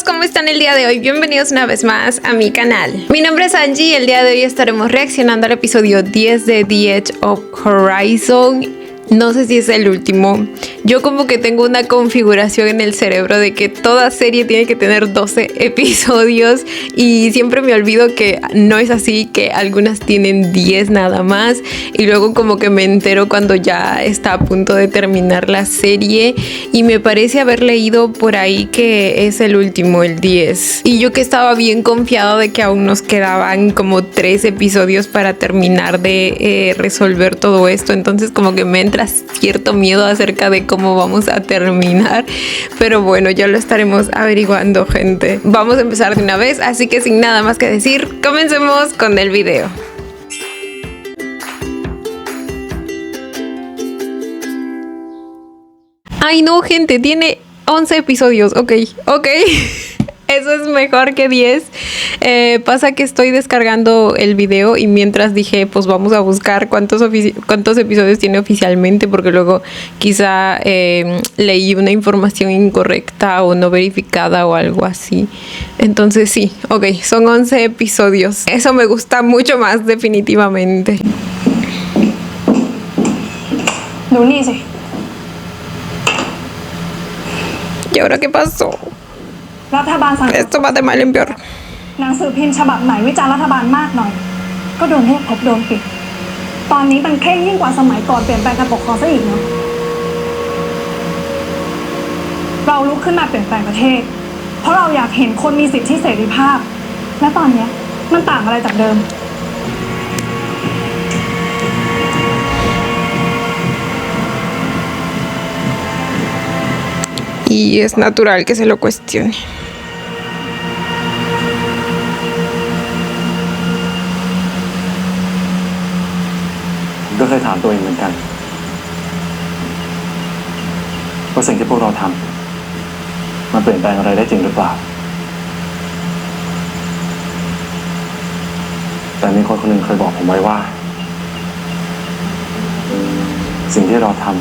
¿cómo están el día de hoy? Bienvenidos una vez más a mi canal. Mi nombre es Angie y el día de hoy estaremos reaccionando al episodio 10 de The Edge of Horizon. No sé si es el último. Yo como que tengo una configuración en el cerebro de que toda serie tiene que tener 12 episodios y siempre me olvido que no es así, que algunas tienen 10 nada más y luego como que me entero cuando ya está a punto de terminar la serie y me parece haber leído por ahí que es el último, el 10. Y yo que estaba bien confiado de que aún nos quedaban como 3 episodios para terminar de resolver todo esto, entonces como que me entra cierto miedo acerca de cómo vamos a terminar, pero bueno, ya lo estaremos averiguando, gente. Vamos a empezar de una vez, así que sin nada más que decir, comencemos con el video. Ay no, gente, tiene 11 episodios, ok. Eso es mejor que 10. Pasa que estoy descargando el video y mientras dije, pues vamos a buscar cuántos episodios tiene oficialmente, porque luego quizá leí una información incorrecta o no verificada o algo así. Entonces sí, ok, son 11 episodios. Eso me gusta mucho más definitivamente. ¿Y ahora qué pasó? Esto va de mal en peor. หนังสือพิมพ์ฉบับไหนวิจารณ์รัฐบาลมากหน่อยก็โดนเรียกพบโดนปิดตอนนี้มันเคร่งยิ่งกว่าสมัยก่อนเปลี่ยนแปลงการปกครองซะอีกเนาะเราลุกขึ้นมาเปลี่ยนแปลงประเทศเพราะเราอยากเห็นคนมีสิทธิเสรีภาพและตอนนี้มันต่างอะไรจากเดิม Y es natural que se lo cuestione. ก็เคยถามตัวเองเหมือนกันว่าสิ่งที่พวกเราทำมันเปลี่ยนแปลงอะไรได้จริงหรือเปล่าแต่มีคนคนหนึ่งเคยบอกผมไว้ว่าสิ่งที่เราทำ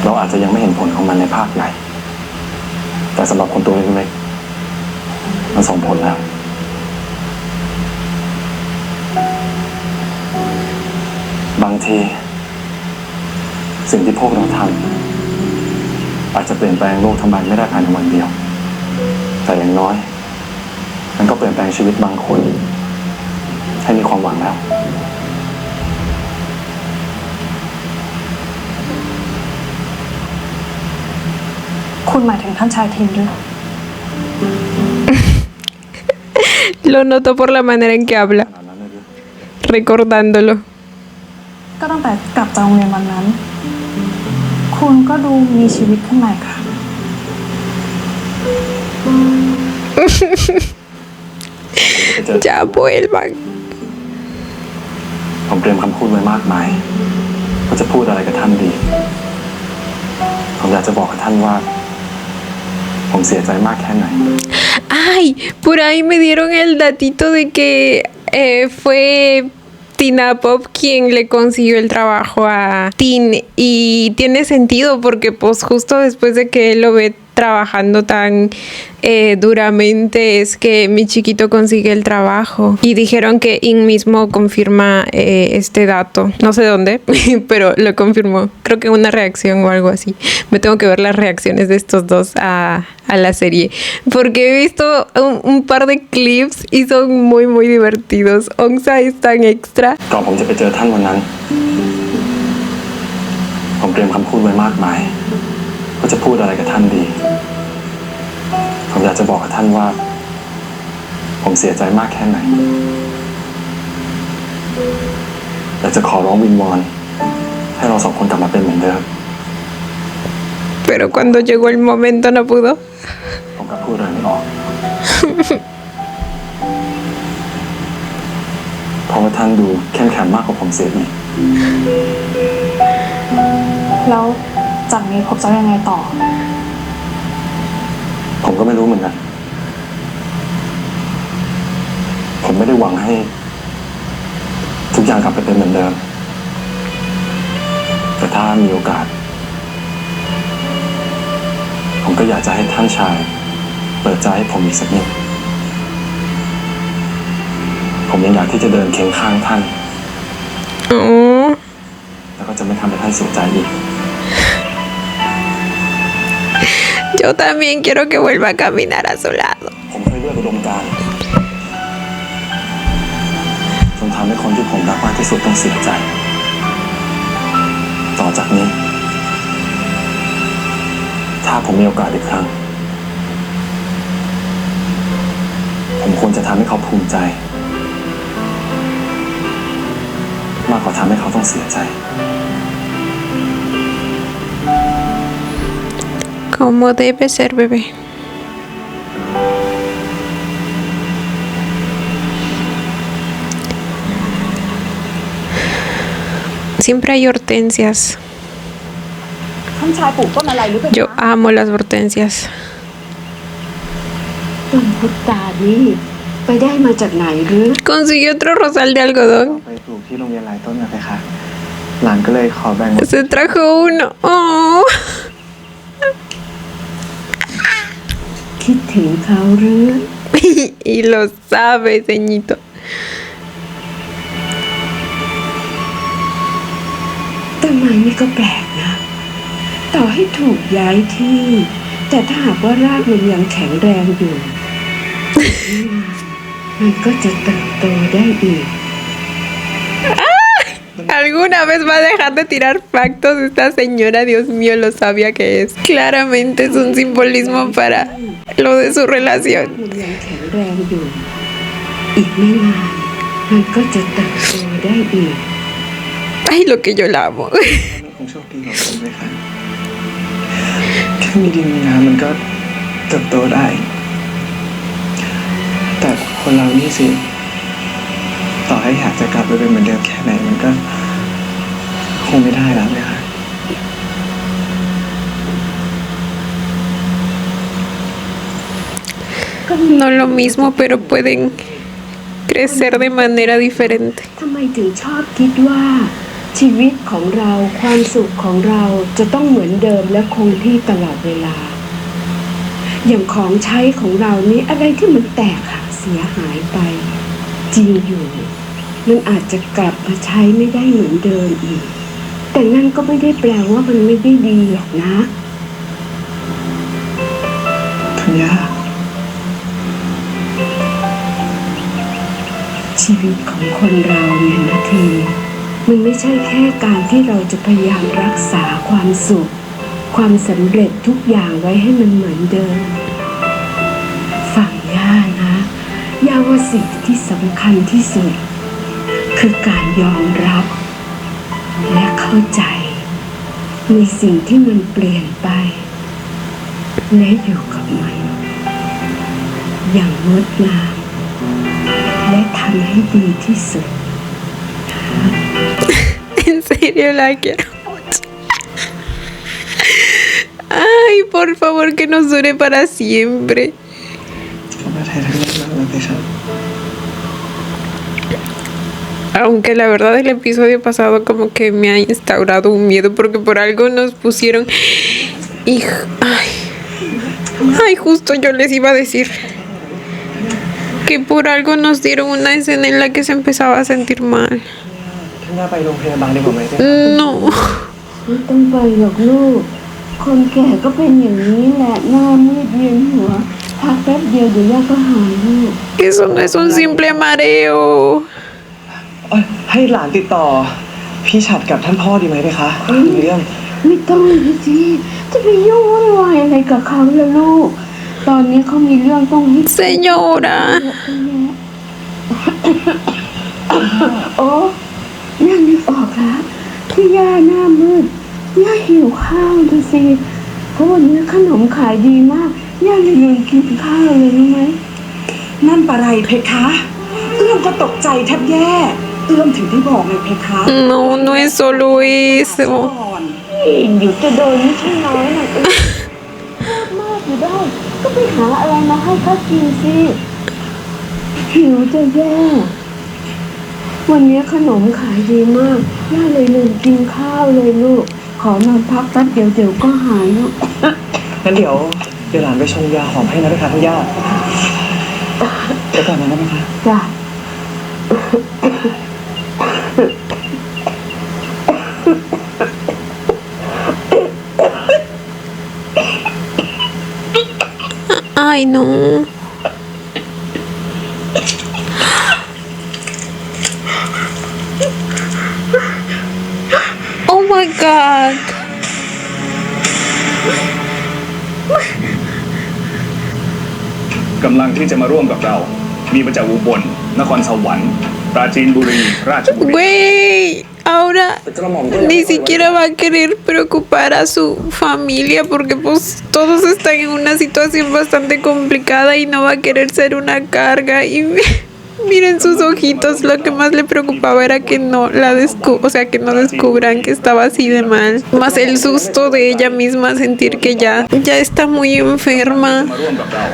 เราอาจจะยังไม่เห็นผลของมันในภาพใหญ่แต่สำหรับคนตัวเล็กๆมันส่งผลแล้วบางทีสิ่งที่พวกเราทำอาจจะเปลี่ยนแปลงโลกทั้งใบไม่ได้ภายในวันเดียวแต่อย่างน้อยมันก็เปลี่ยนแปลงชีวิตบางคนให้มีความหวังแล้วคุณหมายถึงท่านชายทิมด้วย Lo noto por la manera en que habla, recordándolo. ก็ตั้งแต่กลับจากโรงเรียนวันนั้นคุณก็ดูมีชีวิตขึ้นมาค่ะ Ya vuelvan. ผมเตรียมคำพูดไว้มากมายว่าจะพูดอะไรกับท่านดีผมอยากจะบอกกับท่านว่าผมเสียใจมากแค่ไหน Ay, por ahí me dieron el datito de que fue Tina Pop quien le consiguió el trabajo a Tin y tiene sentido porque pues justo después de que él lo ve trabajando tan duramente es que mi chiquito consigue el trabajo y dijeron que In mismo confirma este dato, no sé dónde, pero lo confirmó, creo que una reacción o algo así. Me tengo que ver las reacciones de estos dos a la serie porque he visto un par de clips y son muy divertidos. Onsa es tan extra. ก่อนผมจะไปเจอท่านวันนั้นผมเตรียมคำพูดไว้มากมายว่าจะพูดอะไรกับท่านดีผมอยากจะบอกกับท่านว่าผมเสียใจมากแค่ไหนอยากจะขอร้องวิงวอนให้เราสองคนกลับมาเป็นเหมือนเดิม Pero cuando llegó el momento no pudo. ผมก็พูดอะไรไม่ออก เพราะว่าท่านดูเข้มแข็งมากกว่าผมเสียอีก แล้วจากนี้ผมจะยังไงต่อ ผมก็ไม่รู้เหมือนกันผมไม่ได้หวังให้ทุกอย่างกลับไปเป็นเหมือนเดิมแต่ถ้ามีโอกาส ผ ผมก็อยากจะให้ท่านชาย เปิดใจให้ผมอีกสักนิดผมยังอยากที่จะเดินเคียงข้างท่าน อ๋อ แล้วก็จะไม่ทำให้ท่านเสียใจอีก Yo también quiero que vuelva a caminar a su lado. ผมเคยเลือกอุดมการณ์จนทำให้คนที่ผมรักมากที่สุดต้องเสียใจ ต่อจากนี้ ถ้าผมมีโอกาสอีกครั้ง ผมควรจะทำให้เขาภูมิใจ มากกว่าทำให้เขาต้องเสียใจ Como debe ser, bebé. Siempre hay hortensias. ท่านชายปลูกต้นอะไรหรือเป็น Yo amo las hortensias. ต้นพุทธานี่ไปได้มาจากไหนหรือ Consiguió otro rosal de algodón. ไปปลูกที่โรงเรียนหลายต้นนะเพคะหลานก็เลยขอแบ่ง Se trajo uno. Oh. คิดถึงเขาหรือ Y lo sabe, ceñito. ต้นไม้นี่ก็แปลกนะ ต่อให้ถูกย้ายที่ แต่ถ้าหากว่ารากมันยังแข็งแรงอยู่ มันก็จะเติบโตได้อีก ¿Alguna vez va a dejar de tirar factos esta señora? Dios mío, lo sabia que es. Claramente es un simbolismo para lo de su relación. มันยังแข็งแรงอยู่ อีกไม่นานมันก็จะเติบโตได้อีก Ay, lo que yo la amo. มันคงโชคดีกว่าผมเลยค่ะแค่มีดินมีน้ำมันก็เติบโตได้ แต่คนเรานี่สิ ต่อให้อยากจะกลับไปเป็นเหมือนเดิมแค่ไหนมันก็คงไม่ได้แล้วเลยค่ะ No lo mismo, pero pueden crecer de manera diferente. ทำไมถึงชอบคิดว่า ชีวิตของเราความสุขของเราจะต้องเหมือนเดิมและคงที่ตลอดเวลา อย่างของใช้ของเรานี่อะไรที่มันแตกหักเสียหายไป จริงอยู่ มันอาจจะกลับมาใช้ไม่ได้เหมือนเดิมอีก แต่นั่นก็ไม่ได้แปลว่ามันไม่ได้ดีหรอกนะ ธัญญา ชีวิตของคนเราเนี่ยนะทีมันไม่ใช่แค่การที่เราจะพยายามรักษาความสุข ความสำเร็จทุกอย่างไว้ให้มันเหมือนเดิมฝั่งย่านะย่าว่าสิ่งที่สำคัญที่สุด คือการยอมรับ และเข้าใจในสิ่งที่มันเปลี่ยนไป และอยู่กับมัน อย่างงดงามและทำให้ดีที่สุด En serio la quiero mucho. Ay, por favor, que nos dure para siempre. ขอบพระทัยทั้งนั้นแล้วเพคะ Aunque la verdad el episodio pasado como que me ha instaurado un miedo porque por algo nos pusieron... Ay, justo yo les iba a decir que por algo nos dieron una escena en la que se empezaba a sentir mal. ธัญญาไปโรงพยาบาลดีกว่าไหมเพคะ No. ไม่ต้องไปหรอกลูก คนแก่ก็เป็นอย่างนี้แหละหน้ามืดเวียนหัวพักแป๊บเดียวเดี๋ยวย่าก็หายลูก Eso no es un simple mareo. ให้หลานติดต่อ พี่ฉัดกับท่านพ่อดีไหมเพคะมีเรื่อง ไม่ต้องเลยสิจะไปยุ่งวุ่นวายอะไรกับเขาล่ะลูก ตอนนี้เขามีเรื่องต้องให้ Señora. โอ้ย่านึกออกแล้วที่ย่าหน้ามืดย่าหิวข้าวดูสิเพราะวันนี้ขนมขายดีมากย่าเลยลืมกินข้าวเลยรู้ไหม นั่นปะไรเพคะ เอื้อมก็ตกใจแทบแย่ เอื้อมถึงได้บอกไงเพคะ No, no es solo ก่ eso. อน เดี๋ยวจะโดนไม่ใช่น้อยหน่อยก็ชอบมากอยู่ได้ ก็ไปหาอะไรมาให้เขากินสิหิวจะแย่ วันนี้ขนมขายดีมากย่าเลยลืมกินข้าวเลยลูก ขอนอนพักแป๊บเดี๋ยวก็หายลูก งั้นเดี๋ยว เดี๋ยวหลานไปชงยาหอมให้นะด้วยค่ะคุณย่าจะกลับมาแล้วไหมคะ จ้ะ Ay, no. Oh my god. กำลังที่จะมาร่วมกับเรา มีมาจากอุบลนครสวรรค์ปราจีนบุรี ราชบุรี Güey, ahora ni siquiera va a querer preocupar a su familia porque pues todos están en una situación bastante complicada y no va a querer ser una carga y miren sus ojitos, lo que más le preocupaba era que no la que no descubran que estaba así de mal, más el susto de ella misma sentir que ya está muy enferma. มาร่วมกับเรา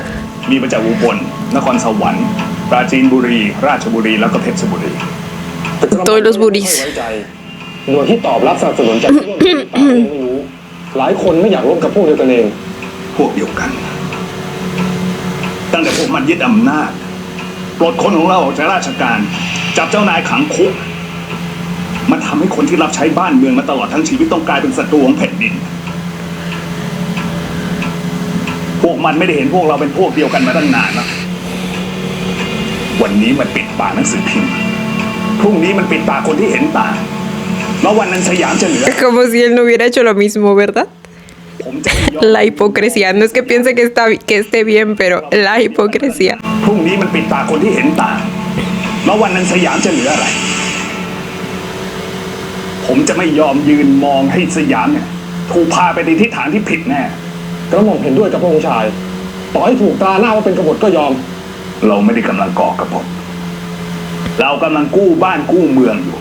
มีมาจากอุบลนครสวรรค์ปราจีนบุรี ราชบุรี แล้วก็เพชรบุรี Todos los buris. ไม่ไว้ใจหน่วยที่ตอบรับสนับสนุนจากที่ว่าไม่รู้ หลายคนไม่อยากร่วมกับพวกเดียวกันเอง พวกเดียวกัน ตั้งแต่พวกมันยึดอำนาจปลดคนของเราออกจากราชการ จับเจ้านายขังคุก มันทำให้คนที่รับใช้บ้านเมืองมาตลอดทั้งชีวิตต้องกลายเป็นศัตรูของแผ่นดิน พวกมันไม่ได้เห็นพวกเราเป็นพวกเดียวกันมาตั้งนานแล้ววันนี้มันปิดปากหนังสือพิมพ์พรุ่งนี้มันปิดปากคนที่เห็นต่างแล้ววันนั้นสยามจะเหลือ Como si él no hubiera hecho lo mismo, ¿verdad? ผมจะไม่ยอม La hipocresía. No es que piense que esté bien, pero la hipocresía. พรุ่งนี้มันปิดปากคนที่เห็นต่างแล้ววันนั้นสยามจะเหลืออะไร ผมจะไม่ยอมยืนมองให้สยามเนี่ยถูกพาไปในทิศทางที่ผิดแน่ กระหม่อมเห็นด้วยกับพระองค์ชาย ต่อให้ถูกตราหน้าว่าเป็นกบฏก็ยอม เราไม่ได้กำลังก่อกบฏเรากำลังกู้บ้านกู้เมืองอยู่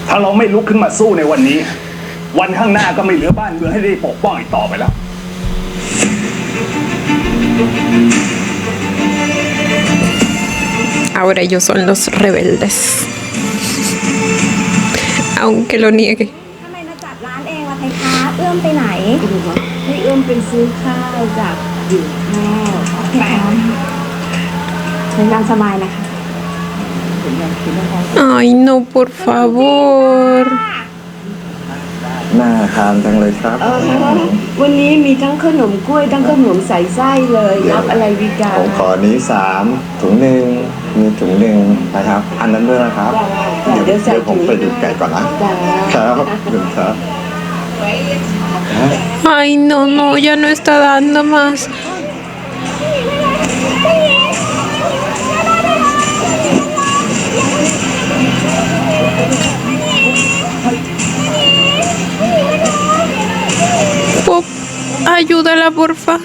ถ้าเราไม่ลุกขึ้นมาสู้ในวันนี้ วันข้างหน้าก็ไม่เหลือบ้านเมืองให้ได้ปกป้องอีกต่อไปแล้ว Ahora ellos son los rebeldes. Aunque lo niegue. ทำไมมาจัดร้านเองล่ะเพคะเอื้อมไปไหน ก็บอกว่าให้เอื้อมไปซื้อข้าวจากหิวข้าว เพคะเชิญตามสบายนะคะ Ay, no, por favor. น่าทานจังเลยครับ วันนี้มีทั้งขนมกล้วยทั้งขนมใส่ไส้เลยรับอะไรดีจ้า ผมขอนี้3ถุงหนึ่งมีถุงหนึ่งนะครับ อันนั้นด้วยนะครับ เดี๋ยวผมไปดูไก่ก่อนนะ ครับขอบคุณครับ Ay, no, no, ya no está dando más. Pop, ayúdala, porfa.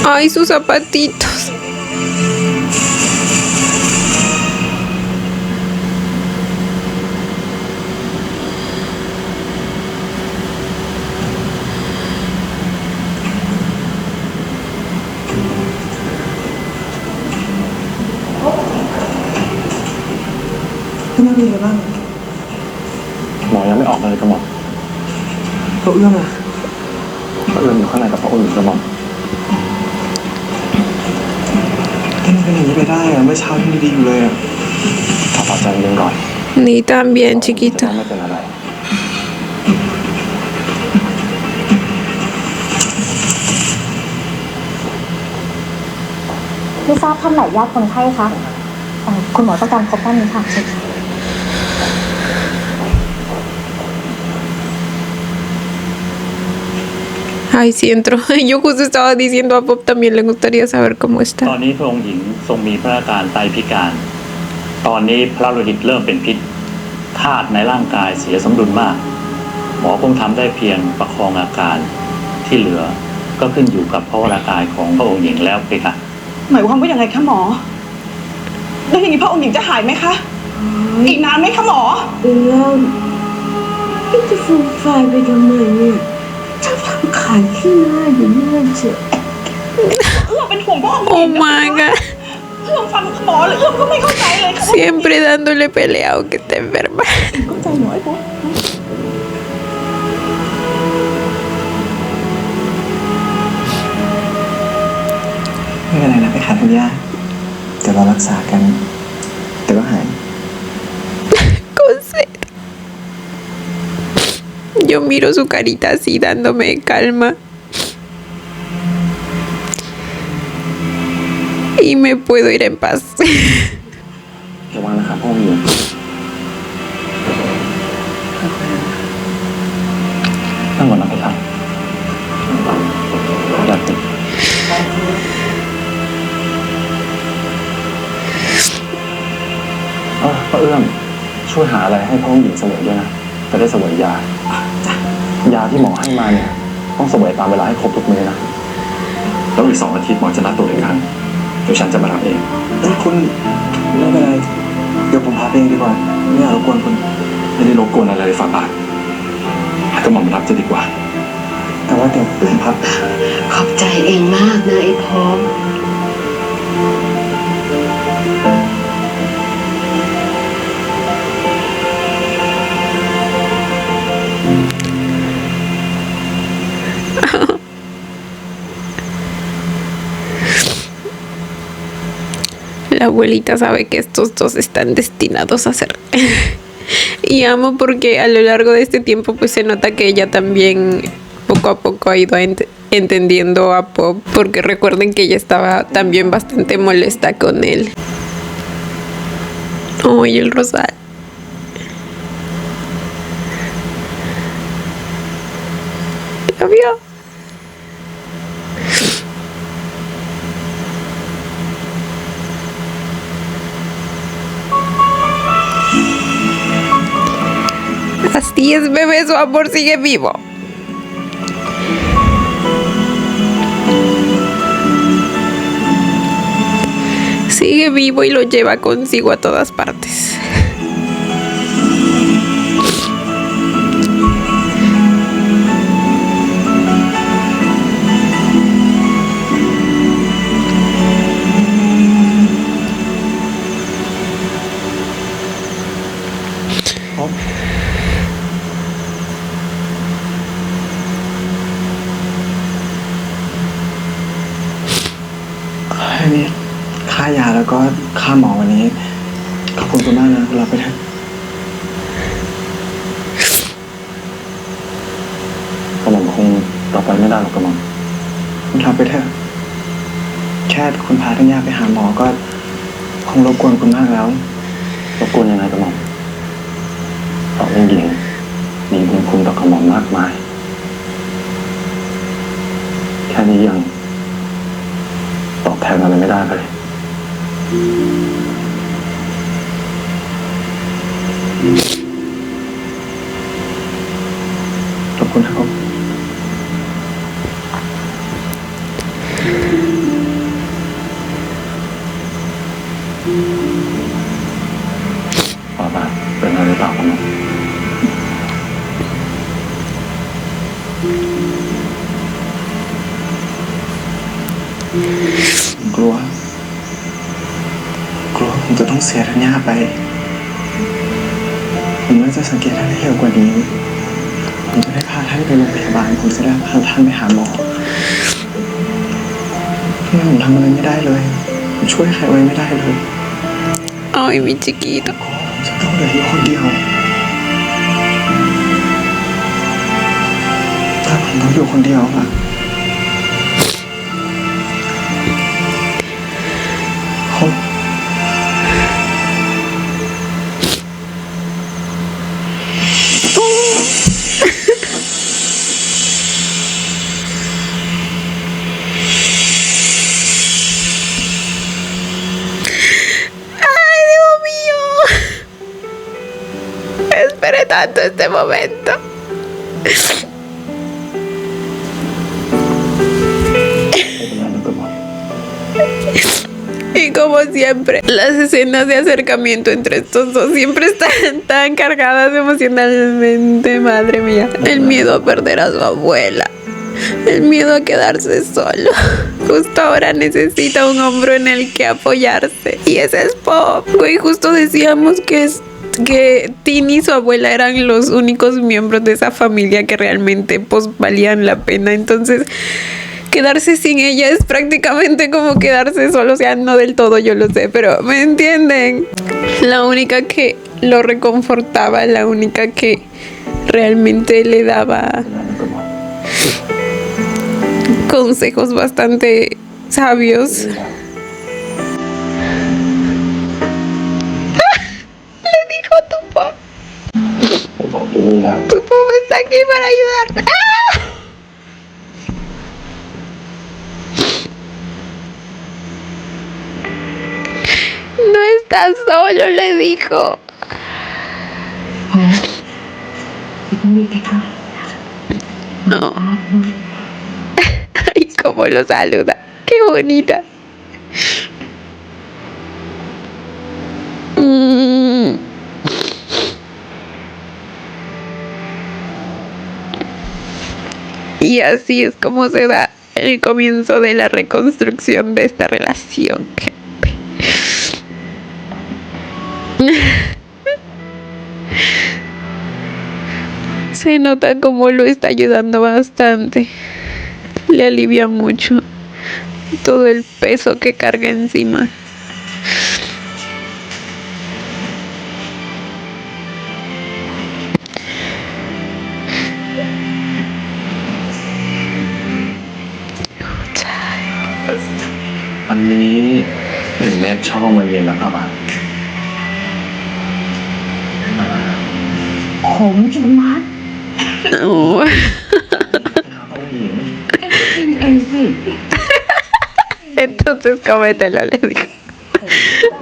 Ay, sus zapatitos. Cái nó đi rồi bác หมอยังไม่ออกเลยกระหม่อม Cậu ương à พระเอื้อมอยู่ข้างในกับพระองค์กระหม่อม Cái nóเป็นอย่างนี้ไปได้อะเมื่อเช้ายังดีๆอยู่เลยอะ ถ้าปลอบใจเย็นก่อน Ni tan bien, จะ chiquita. ไม่เป็นอะไร ไม่ทราบท่านไหนญาติคนไข้คะคุณหมอต้องการพบท่านนี้ค่ะ Ay, sí entro. Yo justo estaba diciendo a Pop también le gustaría saber cómo ตอน está. นี้พระองค์หญิงทรงมีพระอาการไตพิการ ตอนนี้พระโลหิตเริ่มเป็นพิษธาตุในร่างกายเสียสมดุลมาก หมอคงทำได้เพียงประคองอาการที่เหลือก็ขึ้นอยู่กับพระวรากายของพระองค์หญิงแล้วเพคะ หมายความว่ายังไงคะหมอ แล้วอย่างนี้พระองค์หญิงจะหายไหมคะ อีกนานไหมคะหมอ เอื้อมพี่จะฟูมฟายไปทำไมเนี่ยชอบทำขายขี้หน้าอยู่เรื่อยเฉย เราเป็นห่วงพระองค์หญิ Oh งนะคะ my god. เอื้อมไฟ ฟังหมอเลยเอื้อมก็ไม่เข้าใจเลยค่ะ Siempre dándole pelea aunque esté enferma. เข้าใจหนูไอ้ปุ๊บ ไม่เป็นไรนะไปหาคุณย่าเดี๋ยวเรารักษากันเดี๋ยวก็หาย Coseta. Yo miro su carita así dándome calma. Y me puedo ir en paz. ระวังนะครับพ่อหญิงนั่งก่อนนะพี่ครับอยากติดป้าเอื้อมช่วยหาอะไรให้พ่อหญิงเสวยด้วยนะจะได้เสวยยา ยาที่หมอให้มาเนี่ยต้องเสวยตามเวลาให้ครบทุกมื้อนะแล้วอีก2 อาทิตย์หมอจะนัดตรวจอีกครั้งเดี๋ยวฉันจะมารับเอง คุณไม่เป็นไรเดี๋ยวผมพาไปเองดีกว่าไม่อยากรบกวนคุณ ไม่ได้รบกวนอะไรเลยฝ่าบาทให้กระหม่อมรับจะดีกว่า แต่ว่าเดี๋ยวผมพัก ขอบใจเองมากนะไอ้พร้อม La abuelita sabe que estos dos están destinados a ser. Y amo porque a lo largo de este tiempo pues se nota que ella también poco a poco ha ido entendiendo a Pop, porque recuerden que ella estaba también bastante molesta con él. Oh, y el rosal. ¿La vio? Así es, bebé, su amor sigue vivo. Sigue vivo y lo lleva consigo a todas partes.อันนี้ค่ายาแล้วก็ค่าหมอวันนี้ขอบคุณคุณมากนะรับไปเถอะ กระหม่อมคงรับไปไม่ได้หรอกกระหม่อม คุณรับไปเถอะแค่คุณพาท่านย่าไปหาหมอก็คงรบกวนคุณมากแล้ว รบกวนยังไงกระหม่อมเพราะองค์หญิงมีบุญคุณต่อกระหม่อมมากมายแค่นี้ยังตอบแทนอะไรไม่ได้เลยขอบคุณครับ ฝ่าบาทเป็นอะไรหรือเปล่ากระหม่อม กลัวผมจะต้องเสียทัญญาไปผมน่าจะสังเกตท่านให้เร็วกว่านี้ผมจะได้พาท่านไปโรงพยาบาลผมจะได้พาท่านไปหาหมอที่ผมทำอะไรไม่ได้เลยผมช่วยใครไว้ไม่ได้เลย Ay, mi chiquito. ผมจะต้องเหลืออยู่คนเดียวถ้าผมต้องอยู่คนเดียวอะผม Ay, Dios mío. Esperé tanto este momento. Y como siempre, las escenas de acercamiento entre estos dos siempre están tan cargadas emocionalmente, madre mía. El miedo a perder a su abuela, el miedo a quedarse solo. Justo ahora necesita un hombro en el que apoyarse. Y ese es Pop. Güey, justo decíamos que Tin y su abuela eran los únicos miembros de esa familia que realmente pues valían la pena. Entonces quedarse sin ella es prácticamente como quedarse solo. O sea, no del todo, yo lo sé, pero ¿me entienden? La única que lo reconfortaba, la única que realmente le daba consejos bastante sabios. Le dijo tu Pop. Tu Pop está aquí para ayudarte. ¡Ah! No estás solo, le dijo. No. Ay, cómo lo saluda. Qué bonita. Y así es como se da el comienzo de la reconstrucción de esta relación, gente. Se nota como lo está ayudando bastante. Le alivia mucho todo el peso que carga encima.อันนี้1 เม็ดชอบเอามาเย็นแล้วครับ ผมจะมัด Oh. Entonces cómetelo, le digo.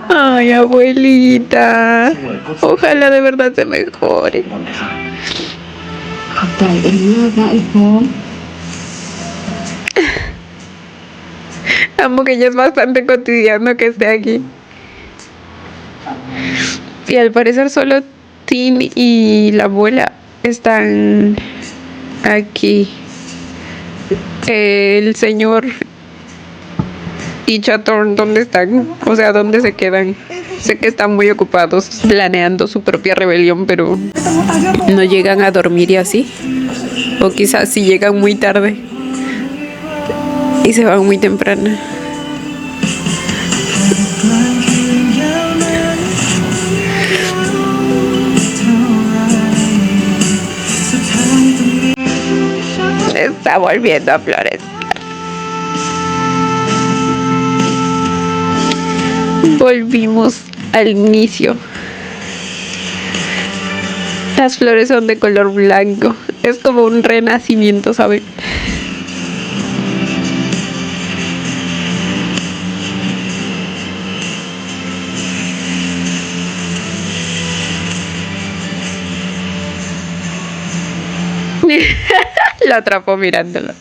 Ay, abuelita. Ojalá de verdad se mejore. ขอบใจเองมากนะไอ้พง Amo que ya es bastante cotidiano que esté aquí. Y al parecer solo Tin y la abuela están aquí. El señor y Chatorn, ¿dónde están? O sea, ¿dónde se quedan? Sé que están muy ocupados planeando su propia rebelión, pero no llegan a dormir y así. O quizás si llegan muy tarde y se van muy temprano. Está volviendo a florecer. Volvimos al inicio. Las flores son de color blanco. Es como un renacimiento, ¿saben? Lo atrapó mirándolo.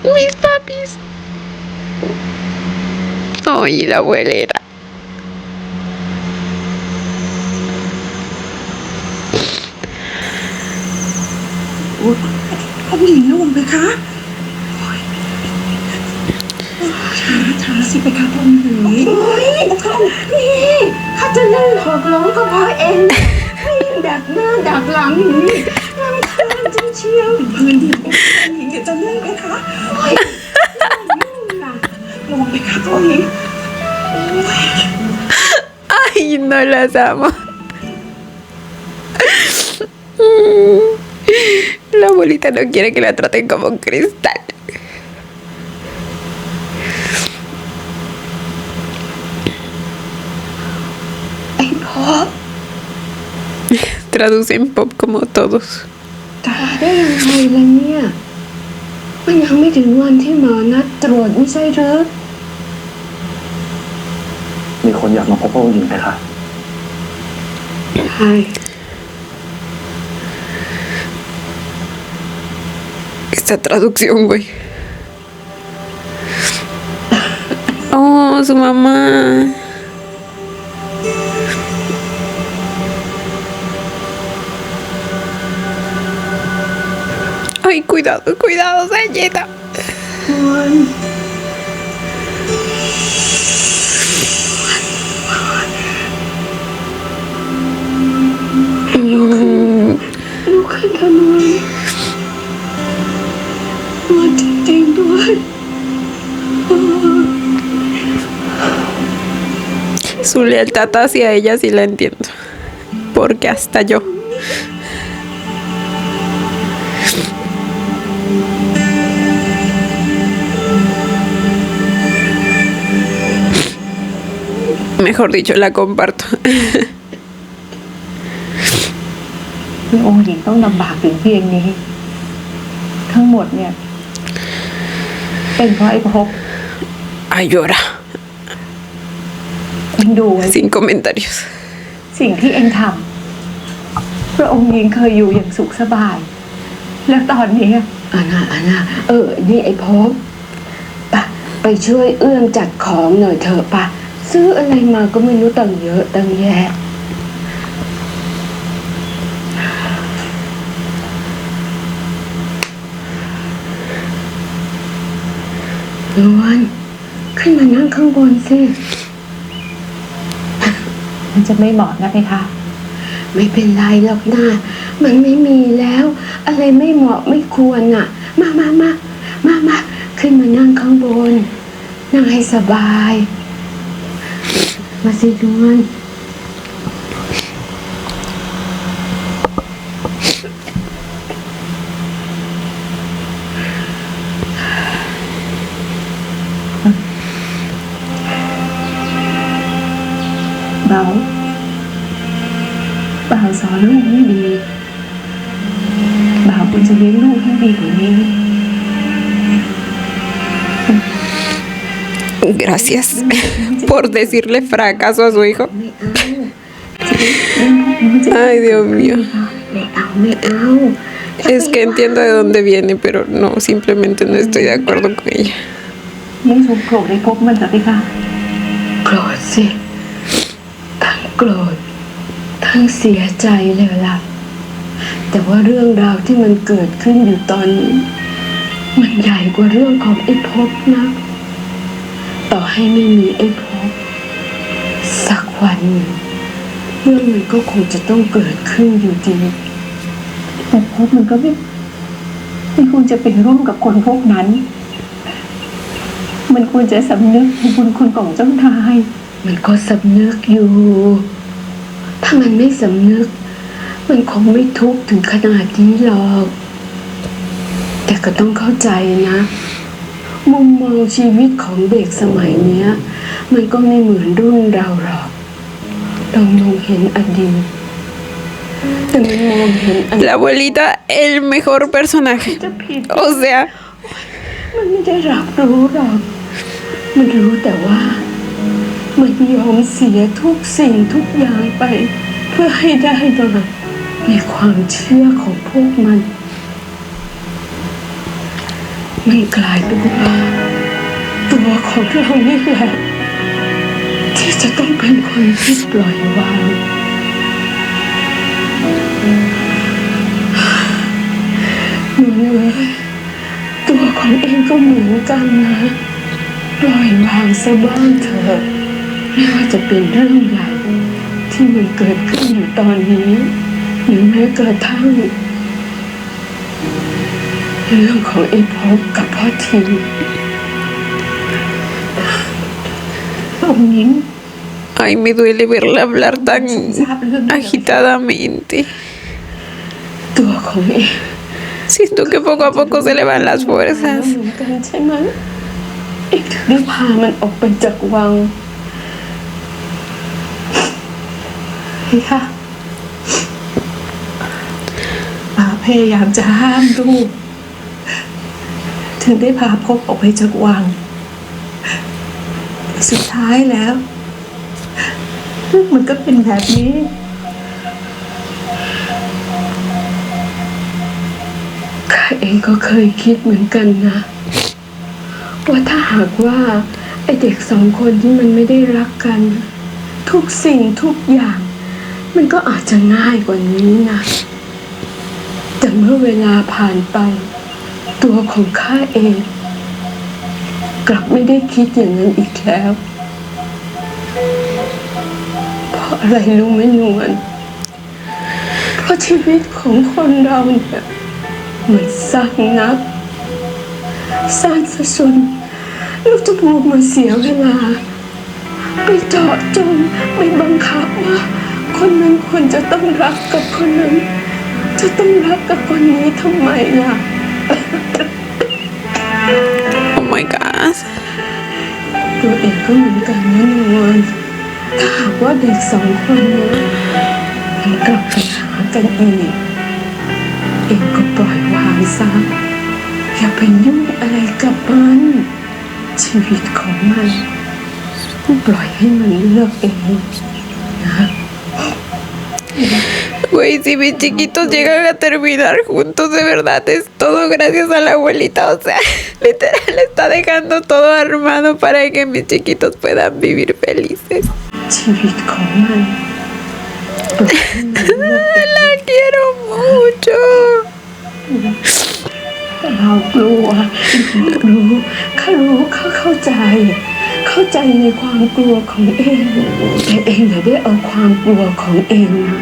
Mis papis. Ay, la abuelera. พ่อผู้หญิงระวังไปคะช้าสิไปคะพ่อหญิงโอ้ยนี่ข้าจะนั่งหอกล้มก็เพราะเองดักหน้าดักหลังอย่างนี้รำคาญจริงเชียวพื้นที่พ่อหญิงจะนั่งไปคะโอ้ยระวังไปคะพ่อหญิง Ay, no las amo. La abuelita no quiere que la traten como un cristal. Ay, Pop. Traducen Pop como todos. ได้ยังไงล่ะเนี่ยมันยังไม่ถึงวันที่หมอนัดตรวจไม่ใช่หรือ มีคนอยากมาพบพระองค์หญิงไหมคะ ใช่ Esta traducción, güey. su mamá. Ay, cuidado, cuidado, Sayita.ลูกขึ้นทำไมนวลจริงๆด้วย Su lealtad hacia ella sí la entiendo. Porque hasta yo. Mejor dicho, la comparto. ที่องค์หญิงต้องลำบากถึงเพียงนี้ ทั้งหมดเนี่ย เป็นเพราะไอ้ภพ Ay, llora. เองดูไว้ Sin comentarios. สิ่งที่เองทำพระองค์หญิงเคยอยู่อย่างสุขสบาย แล้วตอนนี้ อาณานี่ไอ้พบปะไปช่วยเอื้อมจัดของหน่อยเถอะปะซื้ออะไรมาก็ไม่รู้ตั้งเยอะตั้งแยะนวลขึ้นมานั่งข้างบนสิ มันจะไม่เหมาะนะเพคะ ไม่เป็นไรหรอกนะมันไม่มีแล้ว อะไรไม่เหมาะไม่ควรอ่ะ มาขึ้นมานั่งข้างบน นั่งให้สบาย มาสินวล เบาสอนลูกให้ดีบ่าวควรจะเลี้ยงลูกให้ดีกว่านี้ Gracias por decirle fracaso a su hijo. Ay, Dios mío. ไม่เอา Es que entiendo de dónde viene, pero no, simplemente no estoy de acuerdo con ella. ไม่ถูกโกรธในภพมันเหรอเพคะ โกรธสิทั้งโกรธทั้งเสียใจเลยล่ะแต่ว่าเรื่องราวที่มันเกิดขึ้นอยู่ตอนนี้มันใหญ่กว่าเรื่องของไอ้ภพนะต่อให้ไม่มีไอ้ภพสักวันหนึ่งเรื่องมันก็คงจะต้องเกิดขึ้นอยู่ดี แต่ภพมันก็ไม่ควรจะเป็นร่วมกับคนพวกนั้น มันควรจะสำนึกในบุญคุณของเจ้านาย มันก็สำนึกอยู่ ถ้ามันไม่สำนึก มันคงไม่ทุกข์ถึงขนาดนี้หรอก แต่ก็ต้องเข้าใจนะ มุมมองชีวิตของเด็กสมัยเนี้ย มันก็ไม่เหมือนรุ่นเราหรอก เรามองเห็นอดีตแต่มันมองเห็นอนาคต La abuelita, el mejor personaje. จะผิด O sea, มันไม่ได้รับรู้หรอก มันรู้แต่ว่า มันยอมเสียทุกสิ่งทุกอย่างไป เพื่อให้ได้มาในความเชื่อของพวกมันกลายเป็นว่าตัวของเรานี่แหละที่จะต้องเป็นคนที่ปล่อยวางหนูเลยตัวของเองก็เหมือนกันนะปล่อยวางซะบ้างเถอะไม่ว่าจะเป็นเรื่องใหญ่ที่มันเกิดขึ้นอยู่ตอนนี้หรือแม้กระทั่งเรื่องของไอ้พบกับพ่อทิมองค์หญิง ay, me duele verla hablar tan agitadamente. ตัวของเอง Siento que poco a poco se le van las fuerzas. เหมือนกันใช่ไหมเอกถึงได้พามันออกไปจากวัง ค่ะป้าพยายามจะห้ามลูก ถึงได้พาภพออกไปจากวัง สุดท้ายแล้วเรื่องมันก็เป็นแบบนี้ ข้าเองก็เคยคิดเหมือนกันนะ ว่าถ้าหากว่า ไอเด็กสองคนที่มันไม่ได้รักกัน ทุกสิ่งทุกอย่าง มันก็อาจจะง่ายกว่านี้นะ แต่เมื่อเวลาผ่านไป ตัวของข้าเอง กลับไม่ได้คิดอย่างนั้นอีกแล้ว เพราะอะไรรู้ไหมนวลเพราะชีวิตของคนเราเนี่ยมันสั้นนักสั้นซะจนเราจะมัวมาเสียเวลา ไปเจาะจงไปบังคับว่า คนนั้นควรจะต้องรักกับคนนั้น จะต้องรักกับคนนี้ทำไมล่ะ Oh my god ตัวเองก็เหมือนกันนะนวลถ้าหากว่าเด็กสองคนนี้มันกลับไปหากันอีกเองก็ปล่อยวางซะอย่าไปยุ่งอะไรกับมันชีวิตของมันปล่อยให้มันเลือกเองนะ Güey, si mis chiquitos llegan a terminar juntos, de verdad es todo gracias a la abuelita. O sea, literal está dejando todo armado para que mis chiquitos puedan vivir felices. ชีวิตของมันปล่อยให้มันเลือกเอง La quiero mucho. เรากลัวข้ารู้ข้าเข้าใจในความกลัวของเองแต่เองอย่าได้เอาความกลัวของเองนะ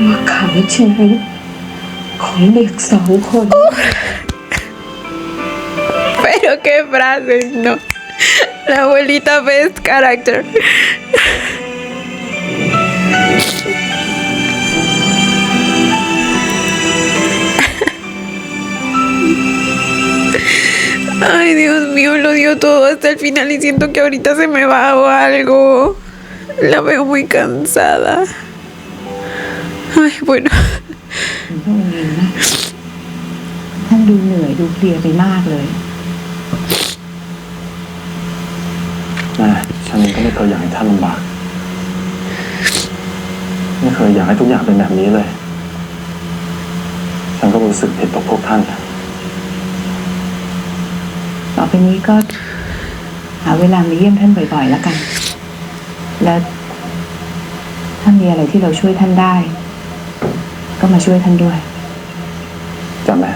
มาขังชีวิตของเด็กสองคน Pero qué frases, no. La abuelita best character. Ay, Dios mío, lo dio todo hasta el final y siento que ahorita se me va o algo. La veo muy cansada. Ay, bueno. พระองค์เองนะท่านดูเหนื่อยดูเพลียไปมากเลย ฉันเองก็ไม่เคยอยากให้ท่านลำบากไม่เคยอยากให้ทุกอย่างเป็นแบบนี้เลยฉันก็รู้สึกผิดต่อพวกท่าน ต่อไปนี้ก็หาเวลามาเยี่ยมท่านบ่อยๆแล้วกัน และถ้ามีอะไรที่เราช่วยท่านได้ ก็มาช่วยท่านด้วย จำไหม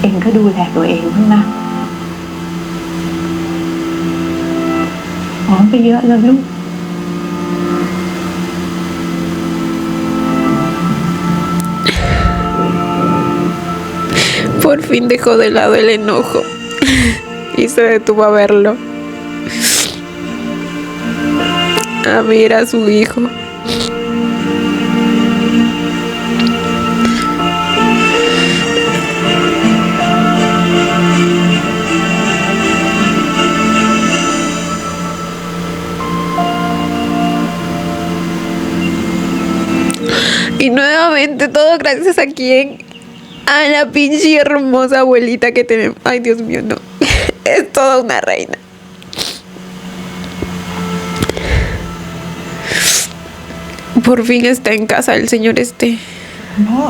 เองก็ดูแลตัวเองบ้างนะหอมไปเยอะแล้วลูก Por fin dejó de lado el enojo y se detuvo a verlo. A ver a su hijo. Y nuevamente todo gracias a quién. A la pinche hermosa abuelita que tenemos. Ay, Dios mío, no. Es toda una reina. Por fin está en casa el señor este. พ่อ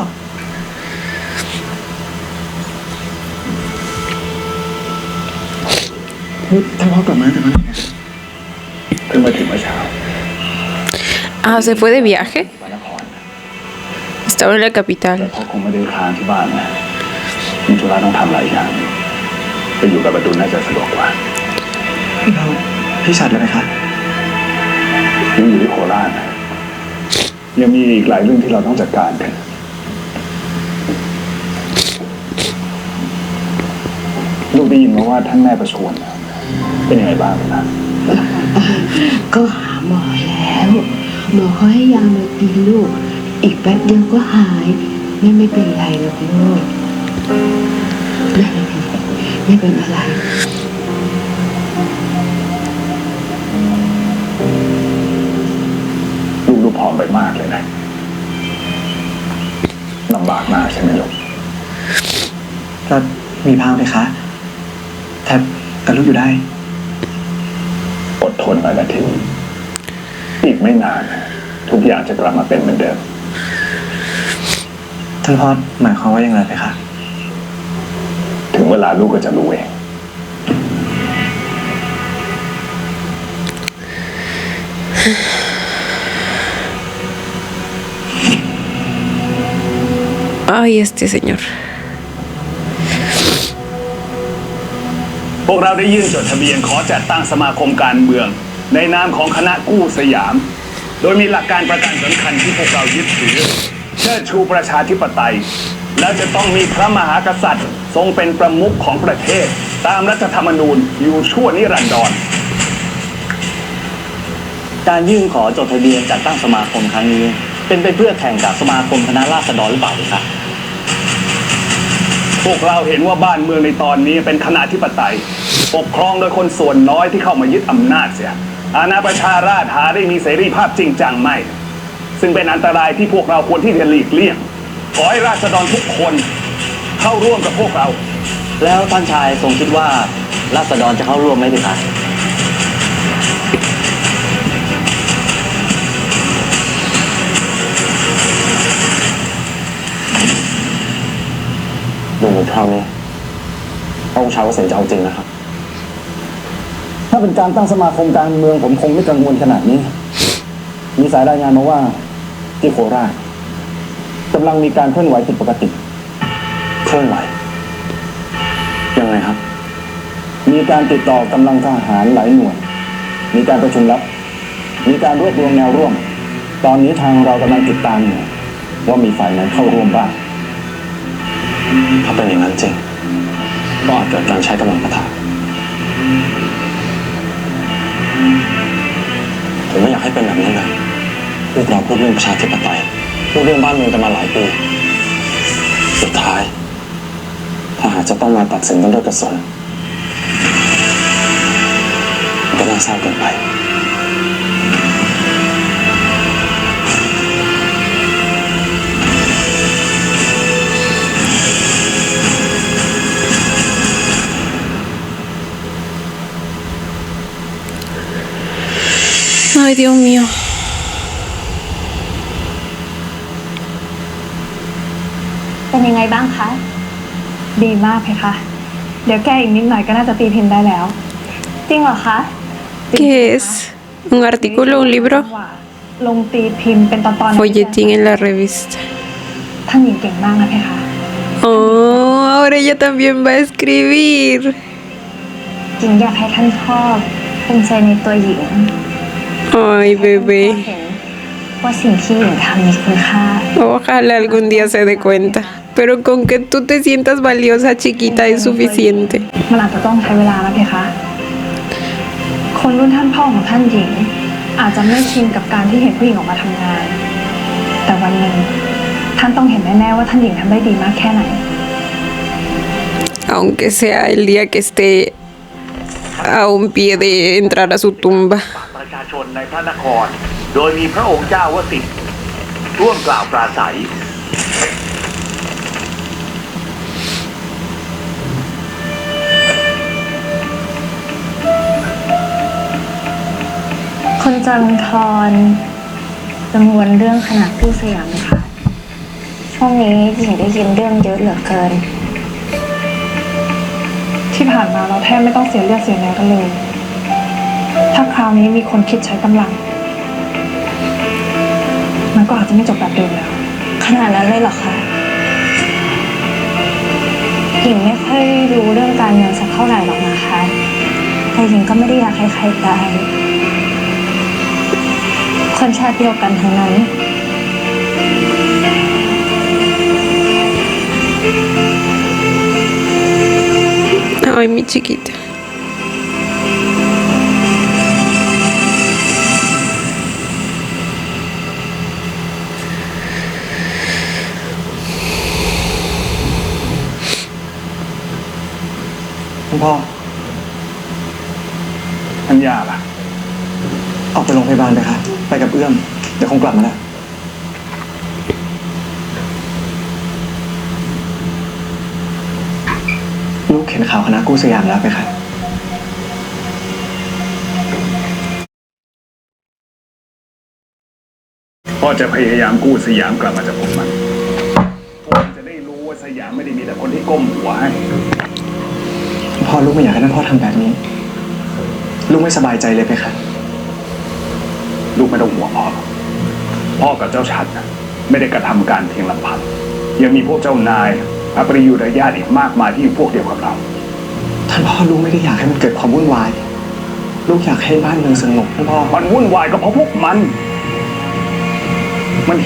ท่านพ่อกลับมาแต่วันไหน เพิ่งมาถึงเมื่อเช้า Ah, ¿se fue de viaje? มานคร Estaba en la แต่ capital. พ่อคงไม่ได้ค้างที่บ้านนะมีธุระต้องทำหลายอย่างไปอยู่กับประตูน่าจะสะดวกกว่า เราพี่ชัดเลยไหมคะ ยังอยู่ที่โคราชนะยังมีอีกหลายเรื่องที่เราต้องจัดการกันลูกได้ยินมาว่าท่านแม่ประชวรเป็นยังไงบ้างนะ ก็หาหมอแล้ว หมอเขาให้ยามากินลูก อีกแป๊บเดียวก็หายไม่เป็นไรหรอกลูกไม่เป็นอะไร ลูกดูผอมไปมากเลยนะลำบากมากใช่ไหมลูก ก็มีพังไหมคะแทบกับลูกอยู่ได้ อดทนหน่อยนะทิวอีกไม่นานทุกอย่างจะกลับมาเป็นเหมือนเดิม ท่านพ่อหมายความว่ายังไงไปคะ ถึงเวลาลูกก็จะรู้เอง Ay, este señor. พวกเราได้ยื่นจดทะเบียนขอจัดตั้งสมาคมการเมือง ในนามของคณะกู้สยาม โดยมีหลักการประกันสำคัญที่พวกเรายึดถือเชิดชูประชาธิปไตย และจะต้องมีพระมหากษัตริย์ทรงเป็นประมุขของประเทศ ตามรัฐธรรมนูญอยู่ชั่วนิรันดร การยื่นขอจดทะเบียนจัดตั้งสมาคมครั้งนี้ เป็นไปเพื่อแข่งกับสมาคมคณะราษฎรหรือเปล่าครับ พวกเราเห็นว่าบ้านเมืองในตอนนี้เป็นคณะธิปไตยปกครองโดยคนส่วนน้อยที่เข้ามายึดอำนาจเสียอาณาประชาราษฎร์หาได้มีเสรีภาพจริงจังไม่ซึ่งเป็นอันตรายที่พวกเราควรที่จะหลีกเลี่ยงขอให้ราษฎรทุกคนเข้าร่วมกับพวกเรา แล้วท่านชายทรงคิดว่าราษฎรจะเข้าร่วมไหมครับ ดูเหมือนคราวนี้พระองค์ชายว่าเสนจะเอาจริงนะครับ ถ้าเป็นการตั้งสมาคมการเมืองผมคงไม่กังวลขนาดนี้ มีสายรายงานมาว่าที่โคราชกำลังมีการเคลื่อนไหวผิดปกติเคลื่อนไหวยังไงครับ มีการติดต่อกำลังทหารหลายหน่วยมีการประชุมลับมีการรวบรวมแนวร่วมตอนนี้ทางเรากำลังติดตามอยู่ว่ามีฝ่ายไหนเข้าร่วมบ้างถ้าเป็นอย่างนั้นจริงก็อาจเกิดการใช้กำลังปะทะผมไม่อยากให้เป็นแบบนั้นเลยพวกเราพูดเรื่องประชาธิปไตยพูดเรื่องบ้านเมืองกันมาหลายปีสุดท้ายถ้าหากจะต้องมาตัดสินกันด้วยกระสุนก็น่าเศร้าเกินไปAy, Dios mío. เป็นยังไงบ้างคะ ดีมากเพคะ เดี๋ยวแกอีกนิดหน่อยก็น่าจะตีพิมพ์ได้แล้ว จริงเหรอคะ ¿Qué es? ¿Un artículo, un libro? ลงตีพิมพ์เป็นตอนๆ Folletín en la revista. ท่านหญิงเก่งมากนะเพคะ Oh, ahora ella también va a escribir. หญิงอยากให้ท่านพ่อภูมิใจในตัวหญิง Ay, bebé. ว่าสิ่งที่หญิงทำมีคุณค่า Ojalá algún día se dé cuenta. Pero con que tú te sientas valiosa, chiquita, es suficiente. มันอาจจะต้องใช้เวลาแล้วเพคะ คนรุ่นท่านพ่อของท่านหญิง อาจจะไม่ชินกับการที่เห็นผู้หญิงออกมาทำงาน แต่วันหนึ่งท่านต้องเห็นแน่ๆว่าท่านหญิงทำได้ดีมากแค่ไหน Aunque sea el día que esté a un pie de entrar a su tumba. ประชาชนในพระนคร โดยมีพระองค์เจ้าวสิทธิ์ร่วมกล่าวปราศัย คนจรุงทรกังวลเรื่องขนาดผู้สยามไหมคะ ช่วงนี้หญิงได้ยินเรื่องเยอะเหลือเกิน ที่ผ่านมาเราแทบไม่ต้องเสียเลือดเสียเนื้อกันเลย ถ้าคราวนี้มีคนคิดใช้กำลัง มันก็อาจจะไม่จบแบบเดิมแล้ว ขนาดนั้นเลยเหรอคะหญิงไม่ค่อยรู้เรื่องการเมืองสักเท่าไหร่หรอกนะคะ แต่หญิงก็ไม่ได้อยากให้ใครตาย คนชาติเดียวกันทั้งนั้น Ay, mi chiquita. คุณพ่อ ทัญญาล่ะ ออกไปโรงพยาบาลไปค่ะไปกับเอื้อมเดี๋ยวคงกลับมาแล้วลูกเห็นข่าวคณะกู้สยามแล้วไหมคะ อจะพยายามกู้สยามกลับมาจากพวกมันพวกมันจะได้รู้ว่าสยามไม่ได้มีแต่คนที่ก้มหัวให้ พ่อลูกไม่อยากให้ท่านพ่อทำแบบนี้ ลูกไม่สบายใจเลยไหมคะ ลูกไม่ต้องห่วงพ่อหรอกพ่อกับเจ้าชัดนะไม่ได้กระทำการเพียงลำพังยังมีพวกเจ้านายพระปริยุทธญาติอีกมากมายที่อยู่พวกเดียวกับเรา ท่านพ่อลูกไม่ได้อยากให้มันเกิดความวุ่นวาย ลูกอยากให้บ้านเมืองสงบท่านพ่อ มันวุ่นวายก็เพราะพวกมัน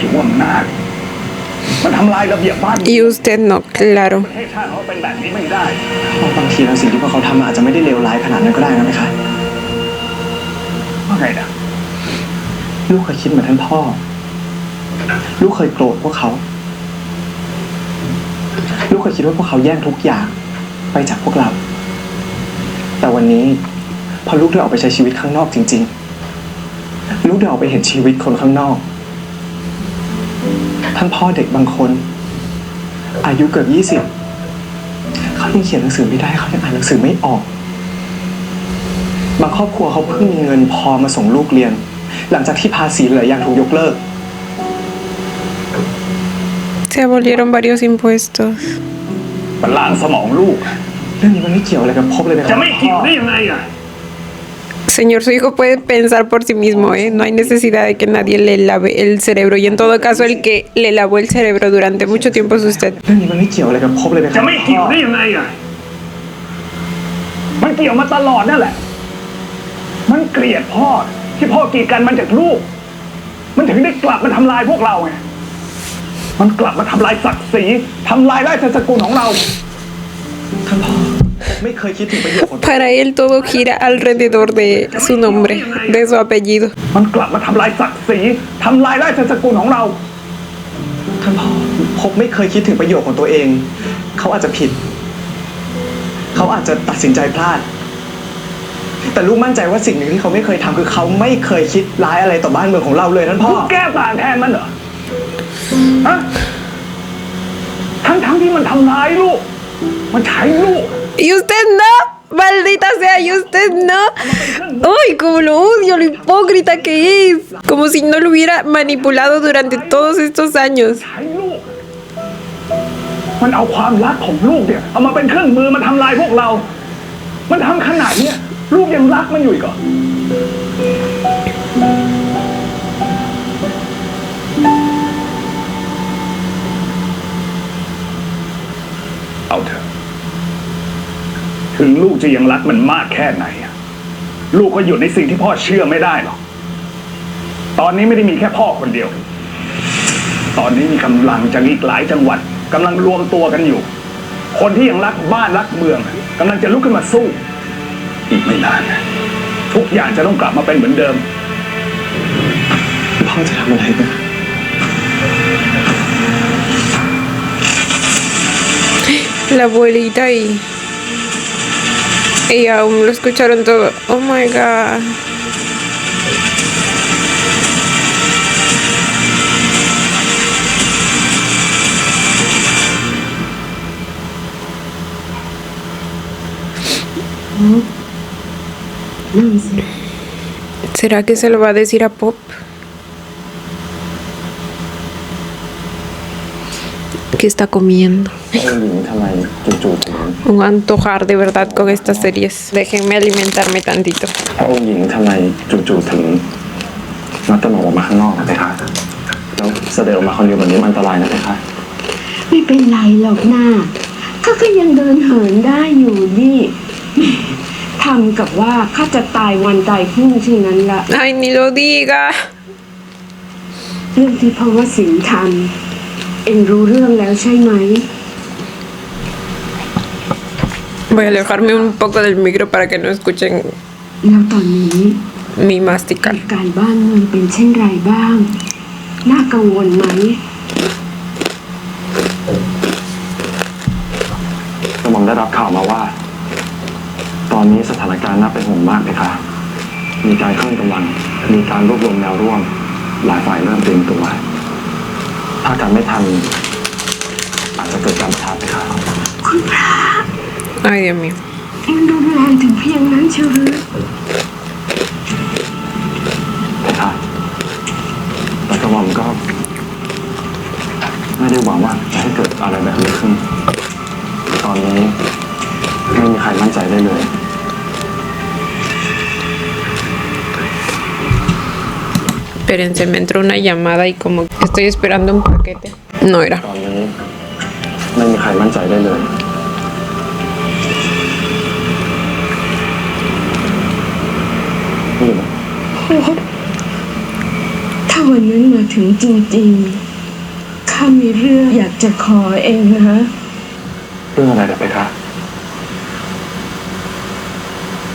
หิวอำนาจมันทำลายระเบียบบ้าน Y usted no, claro. ประเทศชาติเขาเป็นแบบนี้ไม่ได้ บางทีแล้วสิ่งที่พวกเขาทำอาจจะไม่ได้เลวร้ายขนาดนั้นก็ได้นะไหมคะ ว่าไงนะ ลูกเคยคิดเหมือนท่านพ่อ ลูกเคยโกรธพวกเขา ลูกเคยคิดว่าพวกเขาแย่งทุกอย่างไปจากพวกเรา แต่วันนี้พอลูกได้ออกไปใช้ชีวิตข้างนอกจริงๆ ลูกได้ออกไปเห็นชีวิตคนข้างนอก ท่านพ่อเด็กบางคน อายุเกือบ20เขายังเขียนหนังสือไม่ได้เขายังอ่านหนังสือไม่ออก บางครอบครัวเขาเพิ่งมีเงินพอมาส่งลูกเรียน หลังจากที่ภาษีหลายอย่างถูกยกเลิก Se abolieron varios impuestos. มันล้างสมองลูก เรื่องนี้มันไม่เกี่ยวอะไรกับภพเลยนะค จะ รับ ไม่เกี่ยวได้ยังไงอ่ะ Señor, su hijo puede pensar por sí mismo, ¿eh? No hay necesidad de que nadie le lave el cerebro. Y en todo caso, el que le lavó el cerebro durante mucho tiempo es usted. เรื่องนี้มันไม่เกี่ยวอะไรกับภพเลยนะค จะ รับ ไม่เกี่ยวได้ยังไงอ่ะ มันเกี่ยวมาตลอดนั่นแหละ มันเกลียดพ่อที่พ่อกีดกันมันจากลูก มันถึงได้กลับมาทำลายพวกเราไง มันกลับมาทำลายศักดิ์ศรีทำลายราชสกุลของเรา ท่านพ่อไม่เคยคิดถึงประโยชน์ของ Para él todo gira alrededor de su nombre, de su apellido. มันกลับมาทำลายศักดิ์ศรีทำลายราชสกุลของเรา ท่านพ่อภพไม่เคยคิดถึงประโยชน์ของตัวเอง เขาอาจจะผิด เขาอาจจะตัดสินใจพลาด แต่ลูกมั่นใจว่าสิ่งหนึ่งที่เขาไม่เคยทำคือเขาไม่เคยคิดร้ายอะไรต่อบ้านเมืองของเราเลยท่านพ่อ ลูกแก้ต่างแทนมันเหรอ ฮะ ทั้งที่มันทำร้ายลูก มันใช้ลูก Y usted no, maldita sea, y usted no. Uy, como lo odio, lo hipócrita que es. Como si no lo hubiera manipulado durante todos estos años. ใช้ลูก มันเอาความรักของลูกเนี่ยเอามาเป็นเครื่องมือมาทำลายพวกเรา มันทำขนาดเนี้ยลูกยังรักมันอยู่อีกเหรอ เอาเถอะถึงลูกจะยังรักมันมากแค่ไหนอะลูกก็หยุดในสิ่งที่พ่อเชื่อไม่ได้หรอก ตอนนี้ไม่ได้มีแค่พ่อคนเดียว ตอนนี้มีกำลังจากอีกหลายจังหวัดกำลังรวมตัวกันอยู่ คนที่ยังรักบ้านรักเมืองกำลังจะลุกขึ้นมาสู้ อีกไม่นานทุกอย่างจะต้องกลับมาเป็นเหมือนเดิม พ่อจะทำอะไรนะ La abuelita y aún lo escucharon todo. Oh my god. ¿Será que se lo va a decir a Pop? ¿Qué está comiendo? ผู้หญิงทำไมจู่ๆถึง Un antojar de verdad con estas series. Déjenme alimentarme tantito. พระองค์หญิงทำไมจู่ๆถึงนัดกระหม่อมออกมาข้างนอกนะเพคะแล้วเสด็จออกมาคนเดียวแบบนี้มันอันตรายนะเพคะ ไม่เป็นไรหรอกนะข้าก็ยังเดินเหินได้อยู่นี่ ทำกับว่าข้าจะตายวันตายพรุ่งเช่นนั้นละ Ay, ni lo diga. เรื่องที่พ่อวสินทำเอ็งรู้เรื่องแล้วใช่ไหม Voy a alejarme un poco del micro para que no escuchen แล้วตอนนี้ mi masticar. การบ้านเมืองเป็นเช่นไรบ้าง น่ากังวลไหม กระหม่อมได้รับข่าวมาว่า ตอนนี้สถานการณ์น่าเป็นห่วงมากเพคะมีการเคลื่อนกำลังมีการรวบรวมแนวร่วมหลายฝ่ายเริ่มเตรียมตัวถ้าการไม่ทันอาจจะเกิดการปะทะเพคะ คุณพระ Ay, Dios mío. เอ็งรุนแรงถึงเพียงนั้นเชียวหรือ เพคะแต่กระหม่อมก็ ได้หวังว่าจะให้เกิดอะไรแบบนี้ขึ้นตอนนี้ไม่มีใครมั่นใจได้เลย Espérense, me entró una llamada y como que estoy esperando un paquete. No era. ตอนนี้ไม่มีใครมั่นใจได้เลยนี่นะ ถ้าวันนั้นมาถึงจริงๆข้ามีเรื่องอยากจะขอเองนะ เรื่องอะไรเดี๋ยวไปคะ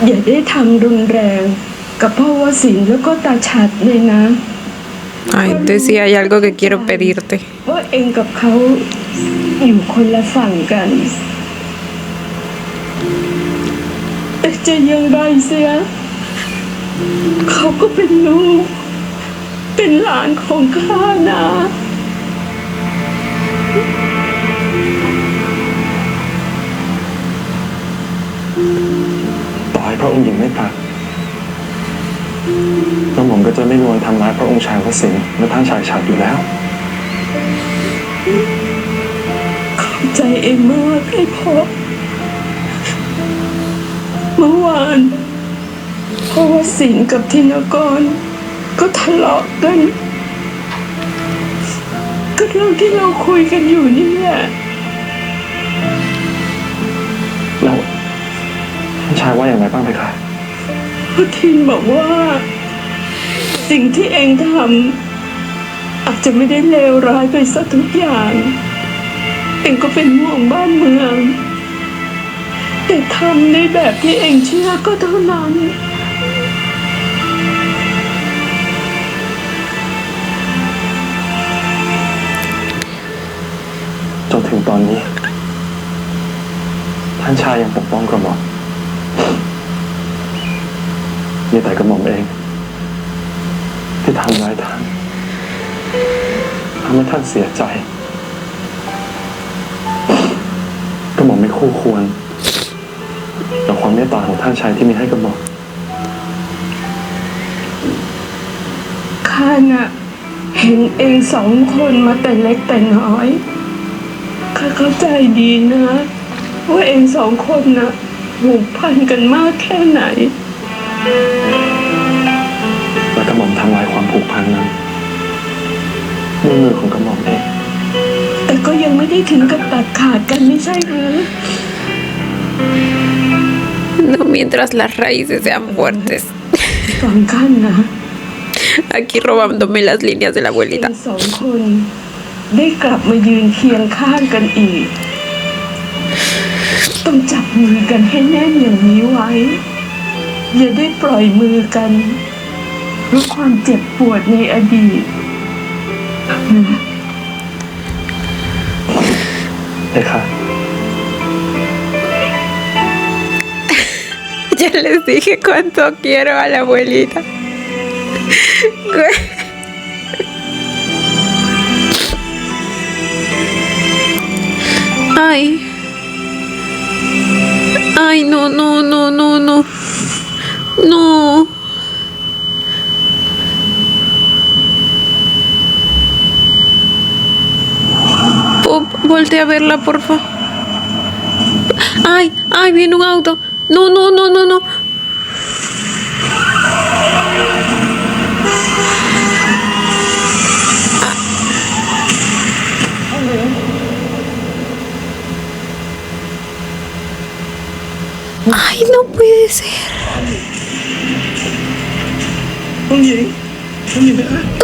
อย่าได้ทำรุนแรงกับพ่อวสินทร์แล้วก็ตาฉัดเลยนะ Ay, entonces sí hay algo que quiero pedirte. ว่าเองกับเขาอยู่คนละฝั่งกัน แต่จะอยังไรเสียเขาก็เป็นลูก เป็นหลานของข้านะ ต่อให้พระองค์หญิงไม่ตัดกระหม่อมก็จะไม่ลวนทำร้ายพระองค์ชายวสินทร์และท่านชายฉัตรอยู่แล้ว ขอบใจเองมากไอ้พ่อเมื่อวานพ่อวสินทร์กับธินกรก็ทะเลาะกันก็เรื่องที่เราคุยกันอยู่นี่แหละ แล้วท่านชายว่าอย่างไรบ้างไหมคะ พุทินบอกว่าสิ่งที่เองทำอาจจะไม่ได้เลวร้ายไปซะทุกอย่างเองก็เป็นห่วงบ้านเมืองแต่ทำในแบบที่เองเชื่อก็เท่านั้น จนถึงตอนนี้ ท่านชายยังปกป้องกระหม่อมมีแต่กระหม่อมเอง ที่ทำร้ายท่านทำให้ท่านเสียใจกระหม่อมไม่คู่ควรกับความเมตตาของท่านชายที่มีให้กระหม่อม ข้าน่ะเห็นเองสองคนมาแต่เล็กแต่น้อยข้าเข้าใจดีนะว่าเองสองคนน่ะผูกพันกันมากแค่ไหน และกระหม่อมทำลายความผูกพันนั้นด้วยมือของกระหม่อมเอง แต่ก็ยังไม่ได้ถึงกับตัดขาดกันไม่ใช่หรือ No mientras las raíces sean fuertes. ฟังข้านะ Aquí robándome las líneas de la เอ abuelita. งสองคนได้กลับมายืนเคียงข้างกันอีก ต้องจับมือกันให้แน่นอย่างนี้ไว้ อย่าได้ปล่อยมือกันเพราะความเจ็บปวดในอดีตนะ เลยค่ะ Ya les dije cuánto quiero a la abuelita. Ay. Ay, no, no, no, no, no. No. Voltea a verla, porfa. Ay, ay, viene un auto. No, no, no, no, no. Ay, no puede ser.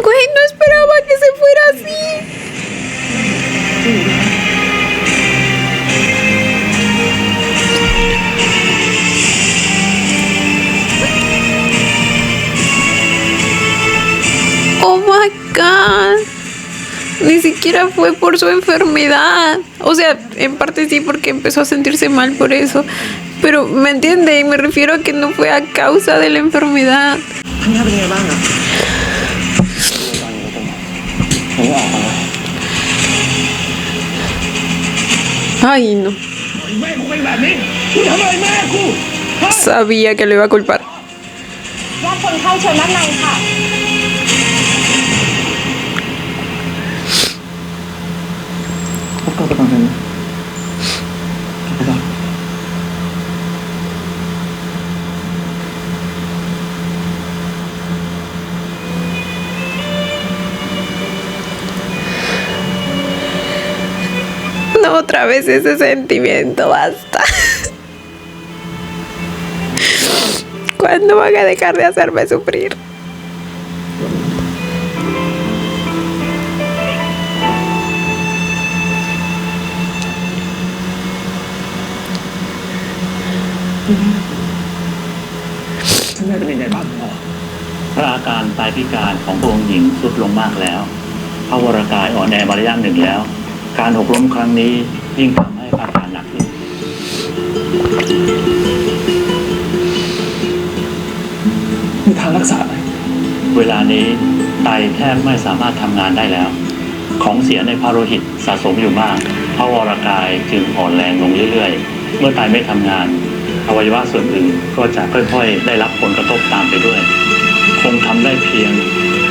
Güey, no esperaba que se fuera así. Oh my God. Ni siquiera fue por su enfermedad. O sea, en parte sí porque empezó a sentirse mal por eso. Pero, ¿me entiende? Me refiero a que no fue a causa de la enfermedad. ท่านย่าเป็นไงบ้างอะ ผมออกมาแล้ว Ay, no. แม่กูเป็นแบบนี้กูทำอะไรแม่กู Sabía que lo iba a culpar. ญาติคนไข้เชิญด้านในค่ะ อ กลับไปก่อนเลยนะกลับไปก่อน No, otra vez ese sentimiento, basta. ¿Cuándo van a dejar de hacerme sufrir?ท่านแม่เป็นยังไงบ้างหมอ พระอาการตายพิการของพระองค์หญิงทรุดลงมากแล้วพระวรกายอ่อนแอมาระยะหนึ่งแล้ว การหกล้มครั้งนี้ยิ่งทำให้อาการหนักขึ้น มีทางรักษาไหม เวลานี้ไตแทบไม่สามารถทำงานได้แล้ว ของเสียในพระโลหิตสะสมอยู่มากพระวรกายจึงอ่อนแรงลงเรื่อยๆ เมื่อไตไม่ทำงานอวัยวะส่วนอื่นก็จะค่อยๆได้รับผลกระทบตามไปด้วย คงทำได้เพียง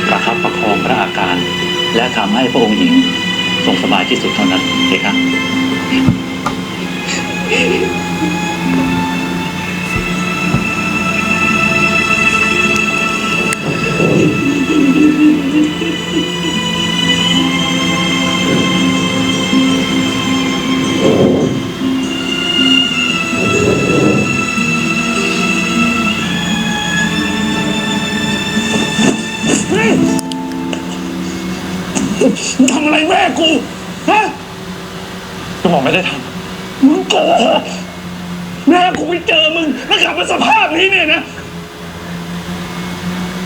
ประคับประคองพระอาการ และทำให้พระองค์หญิงทรงสบายที่สุดเท่านั้นเองครับ มึงทำอะไรแม่กู ฮะ ก็บอกไม่ได้ท มึงโกหกแม่กูไปเจอมึงแล้วกลับมาสภาพนี้เนี่ยนะ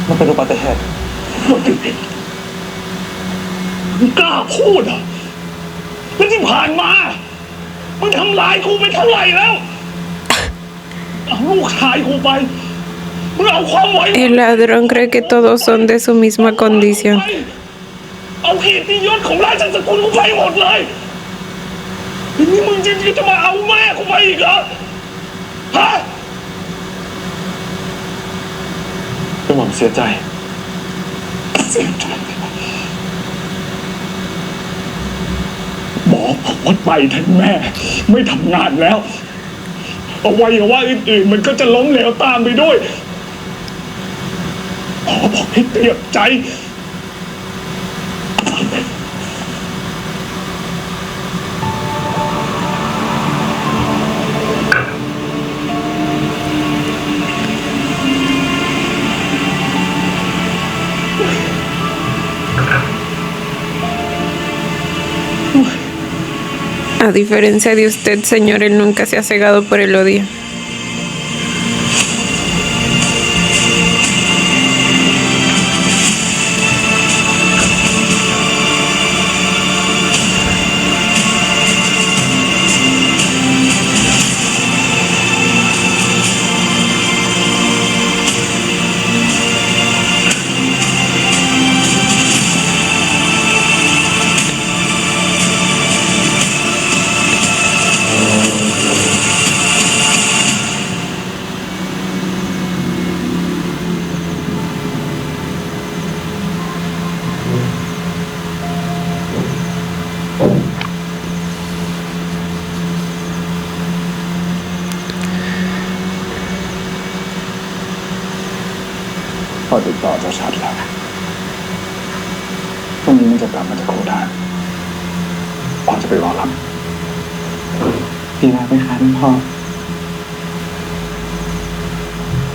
มันเป็นอุบัติเหตุ มึงกล้าพูดเหรอแล้วที่ผ่านมา มึงทำลายกูไปเท่าไหร่แล้ว เอาลูกชายกูไป มึงเอาความไว้ El ladrón cree que todos son de su misma condición. เอาเกียรติยศของราชสกุลกูไปหมดเลยทีนี้มึงจะมาเอาแม่กูไปอีกเหรอ ฮะ กระหม่อมเสียใจ เสียใจหมอบอกว่าไตท่านแม่ ไม่ทำงานแล้วอวัยวะอื่นๆมันก็จะล้มเหลวตามไปด้วยหมอบอกให้เตรียมใจ A diferencia de usted, señor, él nunca se ha cegado por el odio.พอติดต่อเจ้าชัดแล้วพรุ่งนี้มันจะกลับมาจากโคราชพ่อจะไปรอรับ ดีแล้วไหมคะท่านพ่อ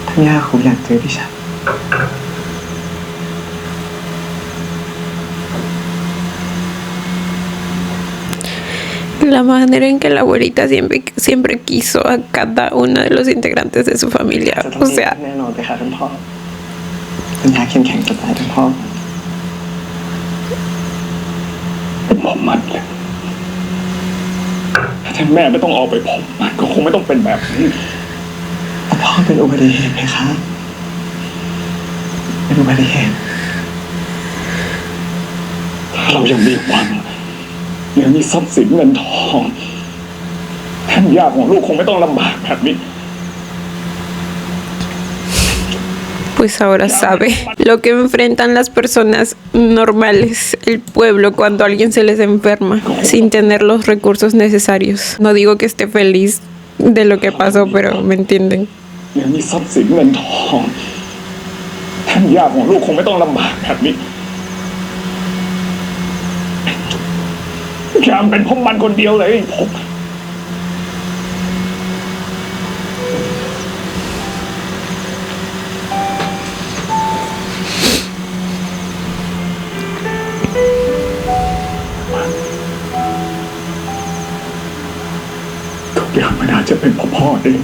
ท่านย่าคงอยากเจอพี่ชัด La manera en que la abuelita siempre quiso a cada uno de los integrantes de su familia. จะต้อง O มี sea, แน่นอนไหมคะท่านพ่อท่านย่าเข้มแข็งจะตายท่านพ่อ หมอมัดเลยถ้าท่านแม่ไม่ต้องออกไปผมมันก็คงไม่ต้องเป็นแบบนี้ แต่พ่อเป็นอุบัติเหตุไหมคะเป็นอุบัติเหตุ เรายังมีหวังยังมีทรัพย์สินเงินทองท่านย่าของลูกคงไม่ต้องลำบากแบบนี้ Pues ahora sabe lo que enfrentan las personas normales, el pueblo, cuando alguien se les enferma sin tener los recursos necesarios. No digo que esté feliz de lo que pasó, pero me entienden. ยังมีทรัพย์สินเงินทองท่านย่าของลูกคงไม่ต้องลำบากแบบนี้ยามเป็นเพราะมันคนเดียวเลยผม ทุกอย่างมันอาจจะเป็นเพราะพ่อเอง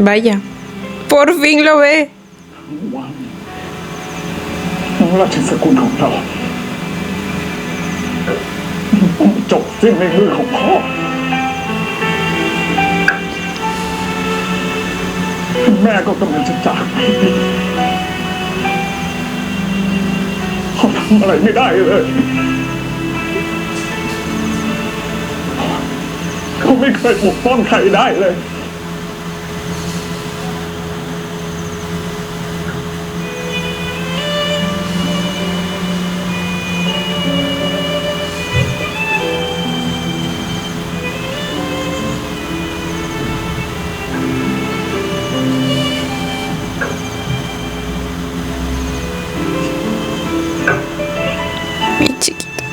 Vaya, por fin lo ve. ราชสกุลของเราจบสิ้นในมือของพ่อแม่ก็กำลังจะจากไปเขาทำอะไรไม่ได้เลยเขาไม่เคยปกป้องใครได้เลย Mi chiquito.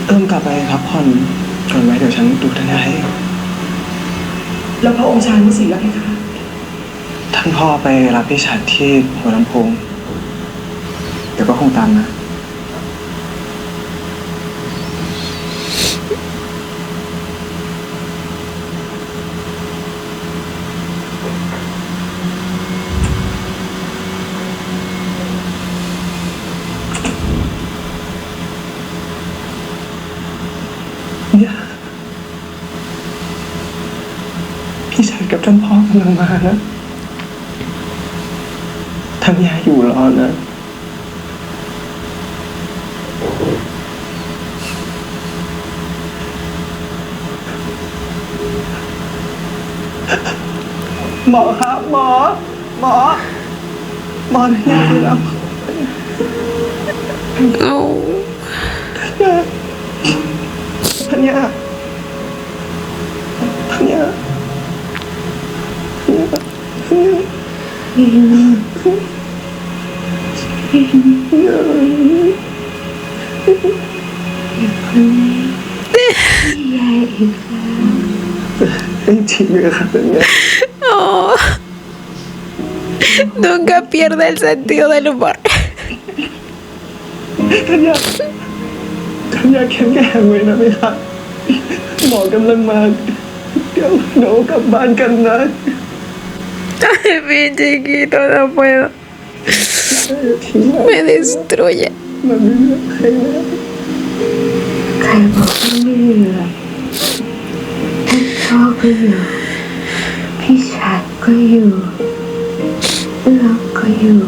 เริ่มกลับไปพักผ่อนก่อนไหมเดี๋ยวฉันดูท่านให้ แล้วพระองค์ชายมุสีล่ะเพคะ ท่านพ่อไปรับพี่ฉัดที่หัวลำโพงเดี๋ยวก็คงตามนะ เนี่ยพี่ชายกับท่านพ่อกำลังมานะท่านยายอยู่รอนะหมอครับหมอท่านยายอยู่แล้ว Oh. ท่านยายOh. Nunca pierde el sentido del humor. ท่านยายแข็งแกร่งไว้นะไหมครับหมอกำลังมาเดี๋ยวหนูกลับบ้านกันนะ Ay, mi chiquito, no puedo. Me destruye. มันไม่เหลือใครแล้ว ใครบอกว่าไม่เหลือท่านพ่อก็อยู่พี่ชายก็อยู่เราก็อยู่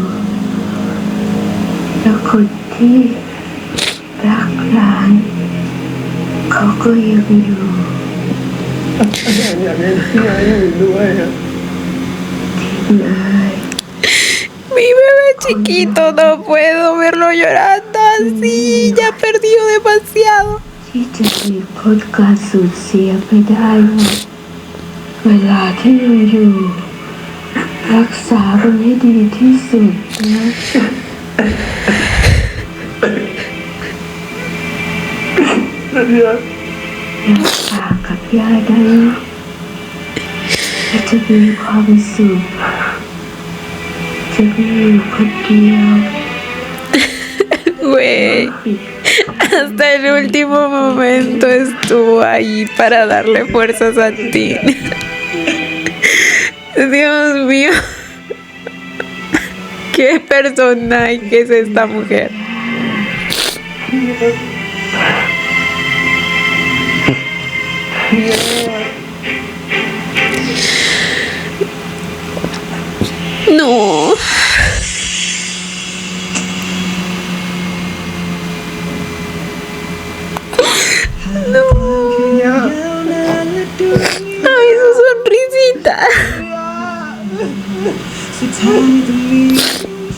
แล้วคนที่รักหลานเขาก็ยังอยู่ อยากให้พี่ยายอยู่ด้วยอะ เลย Mi bebé chiquito, no puedo verlo llorando así. Ya perdió demasiado. ที่จะมีพ้นการสูญเสียไปได้หมดเวลาที่เราอยู่รักษามันให้ดีที่สุดนะ ท่านยาย รักษากับยายได้และจะมีความสุขจะไม่อยู่คนเดียว Güey. Hasta el último momento estuvo ahí para darle fuerzas a ti. Dios mío. ¿Qué personaje es esta mujer? No. Ay, su sonrisita. สุดท้ายตรงนี้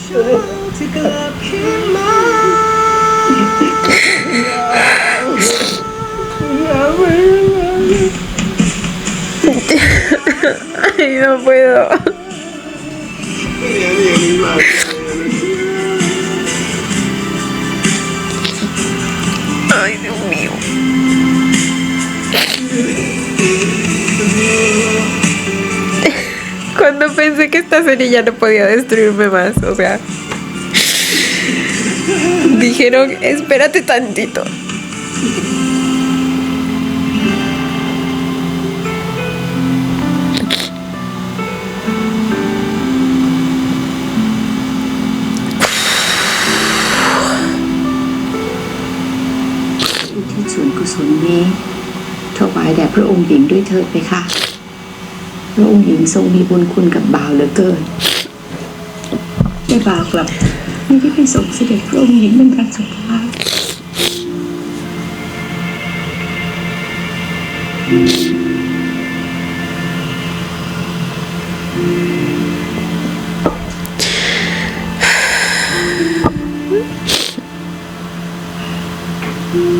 ฉันจะกลับขึ้นมา Ay, no puedo. Ay, Dios mío. Cuando pensé que esta serie ya no podía destruirme más, o sea, dijeron, espérate tantito.อุทิศส่วนกุศลนี้ถวายแด่พระองค์หญิงด้วยเถิดไปค่ะพระองค์หญิงทรงมีบุญคุณกับบ่าวเหลือเกินได้บ่าวกลับไม่ได้ไปส่งเสด็จพระองค์หญิงเป็นครั้งสุดท้าย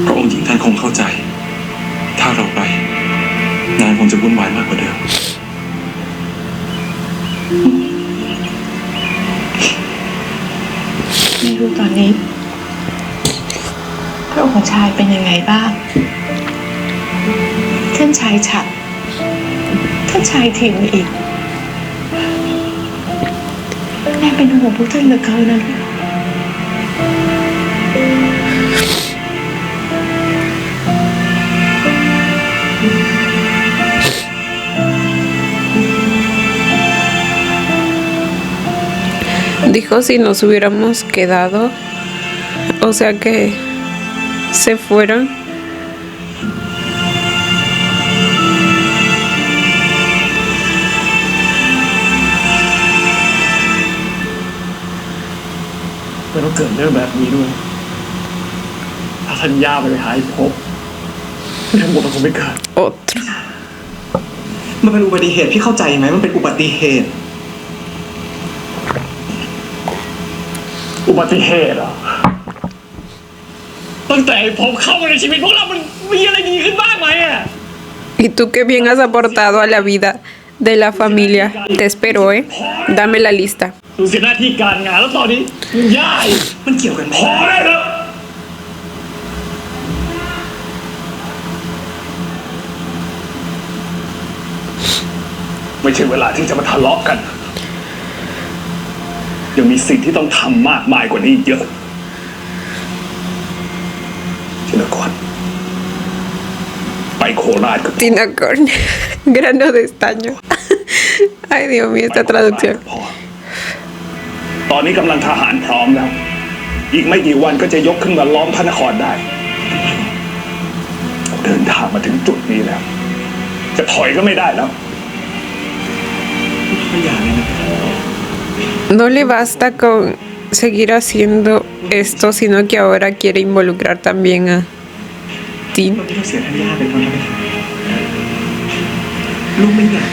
พระองค์หญิงท่านคงเข้าใจ ถ้าเราไปงานคงจะวุ่นวายมากกว่าเดิม ไม่รู้ตอนนี้พระองค์ของชายเป็นยังไงบ้างท่านชายฉัดท่านชายถิ่นอีกแม่เป็นห่วงพวกท่านเหลือเกินนะ Dijo si nos hubiéramos quedado, o sea que se fueron.ไม่ต้องเกิดเรื่องแบบนี้ด้วย ถ้าทัญญาไปหาไอ้ภพทั้งหมดเราคงไม่เกิด Otro. มันเป็นอุบัติเหตุพี่เข้าใจไหมมันเป็นอุบัติเหตุ อุบัติเหตุเหรอตั้งแต่ไอ้ภพเข้ามาในชีวิตพวกเรามันมีอะไรดีขึ้นบ้างไหมอ่ะ Y tú que bien has aportado a la vida de la familia. Te espero, ¿eh? Dame la lista. ดูสิหน้าที่การงานแล้วตอนนี้มันย่ายมันเกี่ยวกันพอได้แล้วไม่ใช่เวลาที่จะมาทะเลาะกัน ยังมีสิ่งที่ต้องทำมากมายกว่านี้เยอะทีละคนไปโคราชกับ Tinacorn. Grano de estaño. Ay, Dios mío, esta traducción. ตอนนี้กำลังทหารพร้อมแล้ว อีกไม่กี่วันก็จะยกขึ้นมาล้อมพระนครได้ เดินทางมาถึงจุดนี้แล้ว จะถอยก็ไม่ได้แล้ว No le basta con seguir haciendo esto, sino que ahora quiere involucrar también a Tin. ที่เราเสียทัญญาไปตอนนั้นลูกไม่อยาก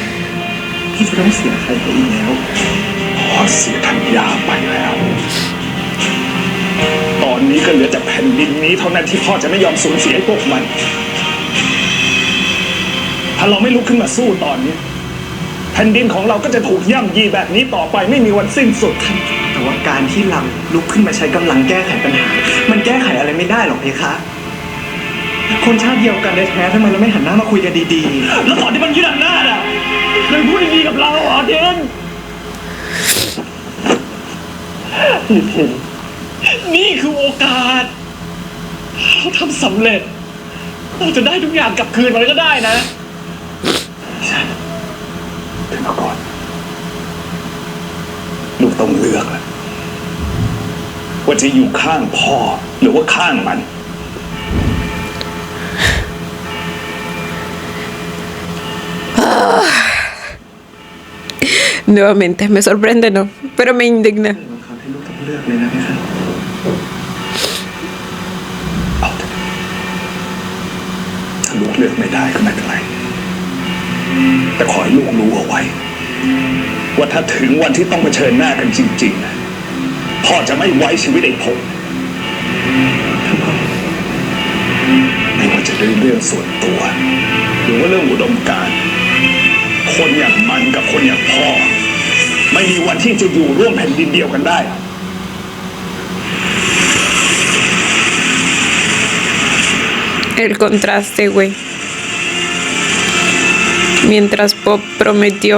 ที่จะต้องเสียใครไปอีกแล้ว พอเสียธัญญาไปแล้ว ตอนนี้ก็เหลือแต่แผ่นดินนี้เท่านั้นที่พ่อจะไม่ยอมสูญเสียให้พวกมัน ถ้าเราไม่ลุกขึ้นมาสู้ตอนนี้ แผ่นดินของเราก็จะถูกย่ำยีแบบนี้ต่อไปไม่มีวันสิ้นสุด แต่ว่าการที่เราลุกขึ้นมาใช้กำลังแก้ไขปัญหา มันแก้ไขอะไรไม่ได้หรอกเพคะ คนชาติเดียวกันแท้ๆทำไมเราไม่หันหน้ามาคุยกันดีๆ แล้วตอนที่มันยึดอำนาจอ่ะเคยพูดดีๆกับเราเหรอเดนพี่พิมนี่คือโอกาสเราทำสำเร็จเราจะได้ทุกอย่างกลับคืนมาก็ได้นะถึงมาก่อนลูกต้องเลือก ว่าจะอยู่ข้างพ่อหรือว่าข้างมัน Nuevamente, me sorprende, ¿no? Pero me indigna. บังคับให้ลูกต้องเลือกเลยนะพี่ครับเอาเถอะถ้าลูกเลือกไม่ได้ก็ไม่เป็นไร แต่ขอให้ลูกรู้เอาไว้ ว่าถ้าถึงวันที่ต้องเผชิญหน้ากันจริงๆนะพ่อจะไม่ไว้ชีวิตไอ้พงษ์ไม่ว่าจะด้วยเรื่องส่วนตัว หรือว่าเรื่องอุดมการณ์คนอย่างมันกับคนอย่างพ่อ ไม่มีวันที่จะอยู่ร่วมแผ่นดินเดียวกันได้ El contraste, güey. Mientras Pop prometió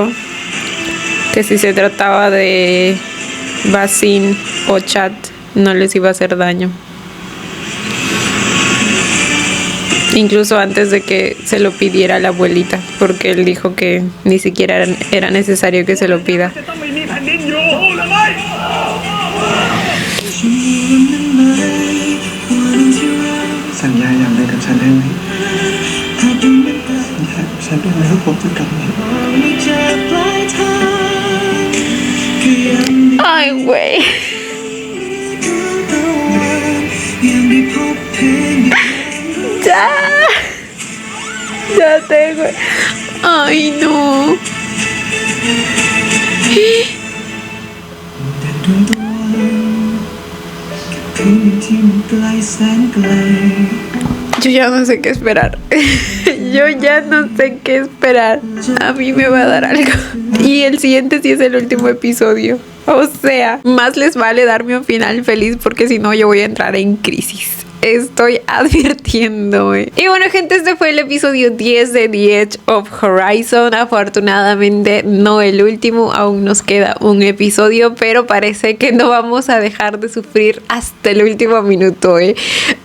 que si se trataba de Basin o Chad no les iba a hacer daño. Incluso antes de que se lo pidiera la abuelita, porque él dijo que ni siquiera era necesario que se lo pida. จะต้องไม่มีแผ่นดินอยู่หรือไม่ สัญญาอย่างใดกับฉันได้ไหมสัญญากับฉันได้ไหมว่าผมจะกลับมา Ay, güey. Ya. Ya tengo. Ay, no. แต่ดวงตะวันคืนที่มันไกลแสนไกล Yo ya no sé qué esperar. Yo ya no sé qué esperar. A mí me va a dar algo. Y el siguiente sí es el último episodio. O sea, más les vale darme un final feliz porque si no yo voy a entrar en crisis. Estoy advirtiendo. Y bueno, gente, este fue el episodio 10 de The Edge of Horizon. Afortunadamente no el último, aún nos queda un episodio, pero parece que no vamos a dejar de sufrir hasta el último minuto,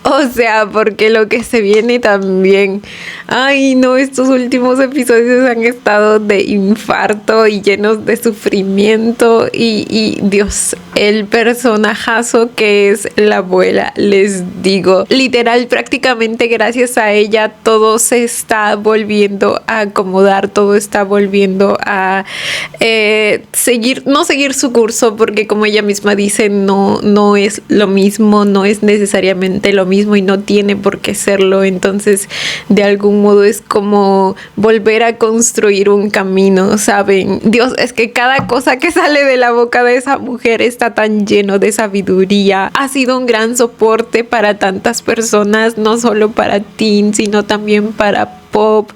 O sea, porque lo que se viene también. Ay, no, estos últimos episodios han estado de infarto y llenos de sufrimiento. Y Dios, el personajazo que es la abuela, les digo, literal, prácticamente gracias a ella todo se está volviendo a acomodar, todo está volviendo a no seguir su curso, porque como ella misma dice, no es lo mismo, no es necesariamente lo mismo y no tiene por qué serlo. Entonces, de algún modo es como volver a construir un camino, ¿saben? Dios, es que cada cosa que sale de la boca de esa mujer está tan lleno de sabiduría. Ha sido un gran soporte para tantas personas, no solo para Tin, sino también para Pop,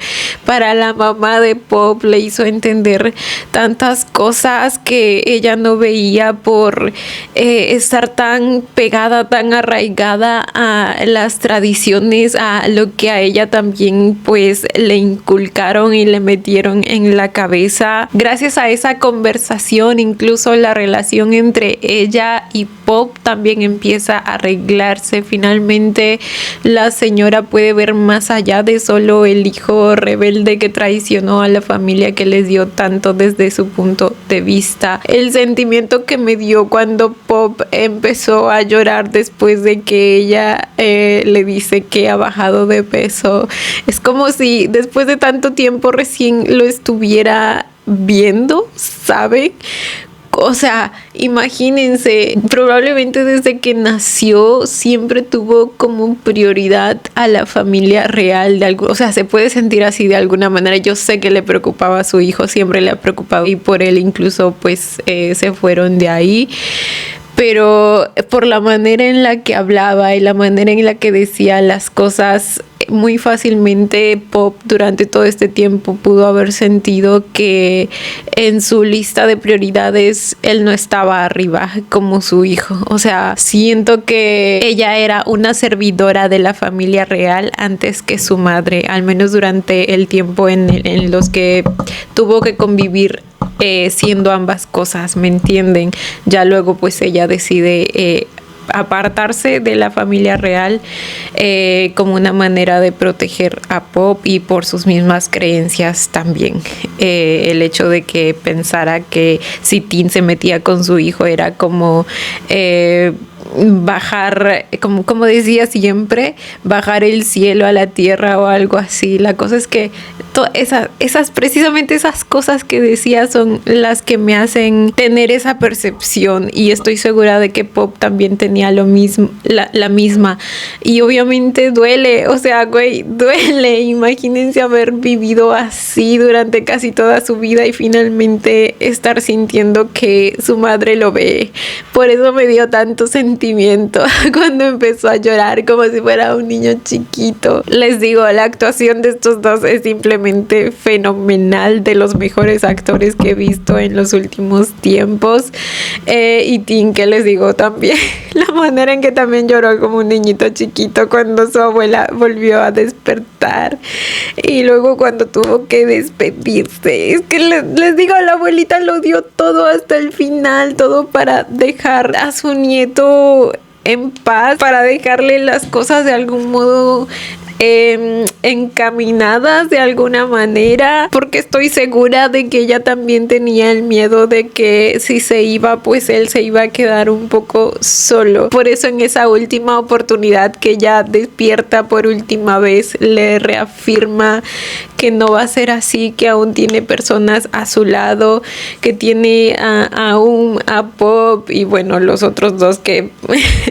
para la mamá de Pop. Le hizo entender tantas cosas que ella no veía por estar tan pegada, tan arraigada a las tradiciones, a lo que a ella también pues le inculcaron y le metieron en la cabeza. Gracias a esa conversación, incluso la relación entre ella y Pop también empieza a arreglarse. Finalmente la señora puede ver más allá de solo el hijo rebelde que traicionó a la familia que les dio tanto desde su punto de vista. El sentimiento que me dio cuando Pop empezó a llorar después de que ella le dice que ha bajado de peso, es como si después de tanto tiempo recién lo estuviera viendo, ¿saben? O sea, imagínense, probablemente desde que nació siempre tuvo como prioridad a la familia real, o sea, se puede sentir así de alguna manera. Yo sé que le preocupaba a su hijo, siempre le ha preocupado y por él incluso pues se fueron de ahí. Pero por la manera en la que hablaba y la manera en la que decía las cosas, muy fácilmente Pop durante todo este tiempo pudo haber sentido que en su lista de prioridades él no estaba arriba como su hijo. O sea, siento que ella era una servidora de la familia real antes que su madre, al menos durante el tiempo en los que tuvo que convivir siendo ambas cosas, ¿me entienden? Ya luego pues ella decide apartarse de la familia real como una manera de proteger a Pop y por sus mismas creencias también. El hecho de que pensara que si Tin se metía con su hijo era como bajar, como decía siempre, bajar el cielo a la tierra o algo así. La cosa es que precisamente esas cosas que decía son las que me hacen tener esa percepción, y estoy segura de que Pop también tenía lo mismo, la misma. Y obviamente duele, o sea, güey, duele. Imagínense haber vivido así durante casi toda su vida y finalmente estar sintiendo que su madre lo ve. Por eso me dio tanto sentimiento cuando empezó a llorar como si fuera un niño chiquito. Les digo, la actuación de estos dos es simplemente fenomenal, de los mejores actores que he visto en los últimos tiempos. Y Tim, que les digo también, la manera en que también lloró como un niñito chiquito cuando su abuela volvió a despertar, y luego cuando tuvo que despedirse. Es que les digo, la abuelita lo dio todo hasta el final, todo para dejar a su nieto en paz, para dejarle las cosas de algún modo encaminadas de alguna manera, porque estoy segura de que ella también tenía el miedo de que si se iba, pues él se iba a quedar un poco solo. Por eso en esa última oportunidad que ella despierta por última vez, le reafirma que no va a ser así, que aún tiene personas a su lado, que tiene aún a Pop y bueno, los otros dos que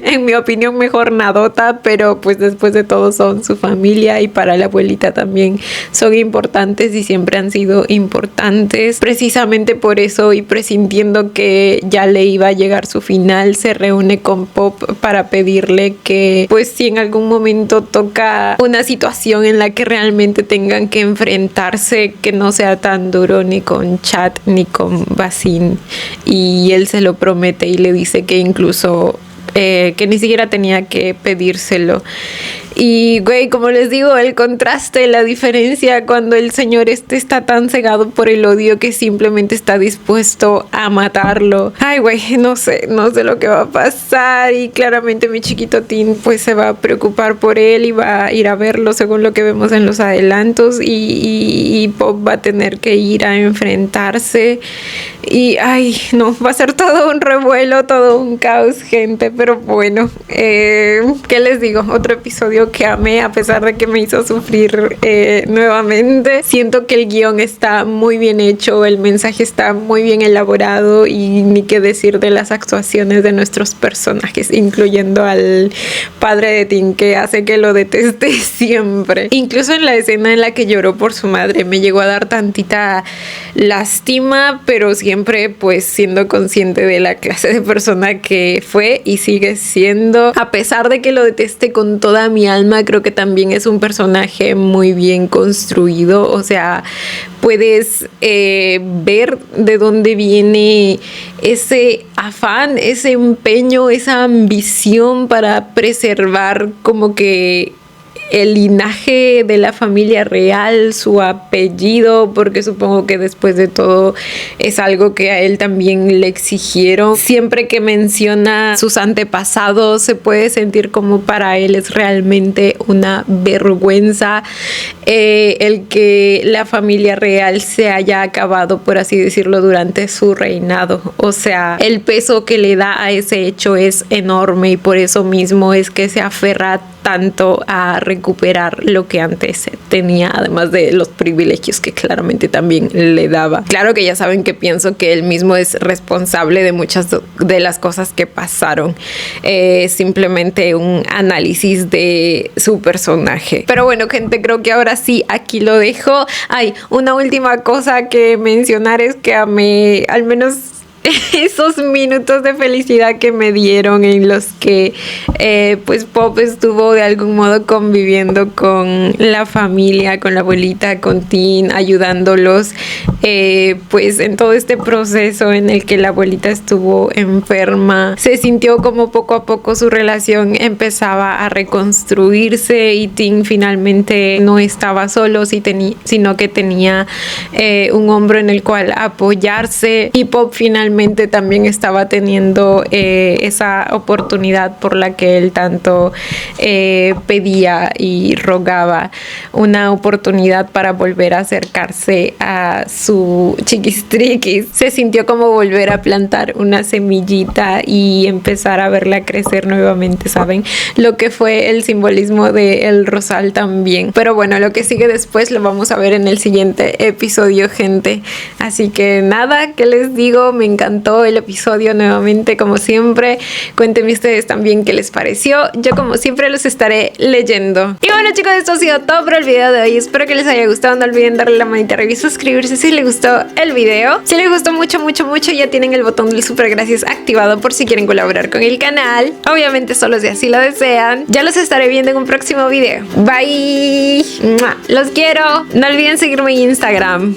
en mi opinión mejor nadota, pero pues después de todo son su familia, y para la abuelita también son importantes y siempre han sido importantes. Precisamente por eso, y presintiendo que ya le iba a llegar su final, se reúne con Pop para pedirle que pues si en algún momento toca una situación en la que realmente tengan que enfrentarse, que no sea tan duro ni con Chad ni con Basin. Y él se lo promete y le dice que incluso que ni siquiera tenía que pedírselo. Y, güey, como les digo, el contraste, la diferencia cuando el señor está tan cegado por el odio que simplemente está dispuesto a matarlo. Ay, güey, no sé lo que va a pasar, y claramente mi chiquito Tim pues se va a preocupar por él y va a ir a verlo según lo que vemos en los adelantos, y Pop va a tener que ir a enfrentarse y, ay, no, va a ser todo un revuelo, todo un caos, gente, pero bueno, ¿qué les digo? Otro episodio que amé, a pesar de que me hizo sufrir nuevamente. Siento que el guión está muy bien hecho, el mensaje está muy bien elaborado, y ni qué decir de las actuaciones de nuestros personajes, incluyendo al padre de Tim, que hace que lo deteste siempre. Incluso en la escena en la que lloró por su madre me llegó a dar tantita lástima, pero siempre pues siendo consciente de la clase de persona que fue y sigue siendo. A pesar de que lo deteste con toda mi alma, creo que también es un personaje muy bien construido. O sea, puedes ver de dónde viene ese afán, ese empeño, esa ambición para preservar como que el linaje de la familia real, su apellido, porque supongo que después de todo es algo que a él también le exigieron. Siempre que menciona sus antepasados se puede sentir como para él es realmente una vergüenza el que la familia real se haya acabado, por así decirlo, durante su reinado. O sea, el peso que le da a ese hecho es enorme, y por eso mismo es que se aferra tanto a recuperar lo que antes tenía, además de los privilegios que claramente también le daba. Claro que ya saben que pienso que él mismo es responsable de muchas de las cosas que pasaron. Simplemente un análisis de su personaje. Pero bueno, gente, creo que ahora sí, aquí lo dejo. Ay, una última cosa que mencionar es que amé, al menos esos minutos de felicidad que me dieron en los que pues Pop estuvo de algún modo conviviendo con la familia, con la abuelita, con Tim, ayudándolos pues en todo este proceso en el que la abuelita estuvo enferma. Se sintió como poco a poco su relación empezaba a reconstruirse, y Tim finalmente no estaba solo, sino que tenía un hombro en el cual apoyarse, y Pop finalmente finalmente también estaba teniendo esa oportunidad por la que él tanto pedía y rogaba, una oportunidad para volver a acercarse a su chiquistriquis. Se sintió como volver a plantar una semillita y empezar a verla crecer nuevamente, ¿saben? Lo que fue el simbolismo del rosal también. Pero bueno, lo que sigue después lo vamos a ver en el siguiente episodio, gente. Así que nada, ¿qué les digo? Me encantó el episodio nuevamente, como siempre. Cuéntenme ustedes también qué les pareció. Yo como siempre los estaré leyendo. Y bueno, chicos, esto ha sido todo por el video de hoy. Espero que les haya gustado. No olviden darle la manita arriba y suscribirse si les gustó el video. Si les gustó mucho, ya tienen el botón del super gracias activado por si quieren colaborar con el canal. Obviamente solo si así lo desean. Ya los estaré viendo en un próximo video. Bye. Los quiero. No olviden seguirme en Instagram.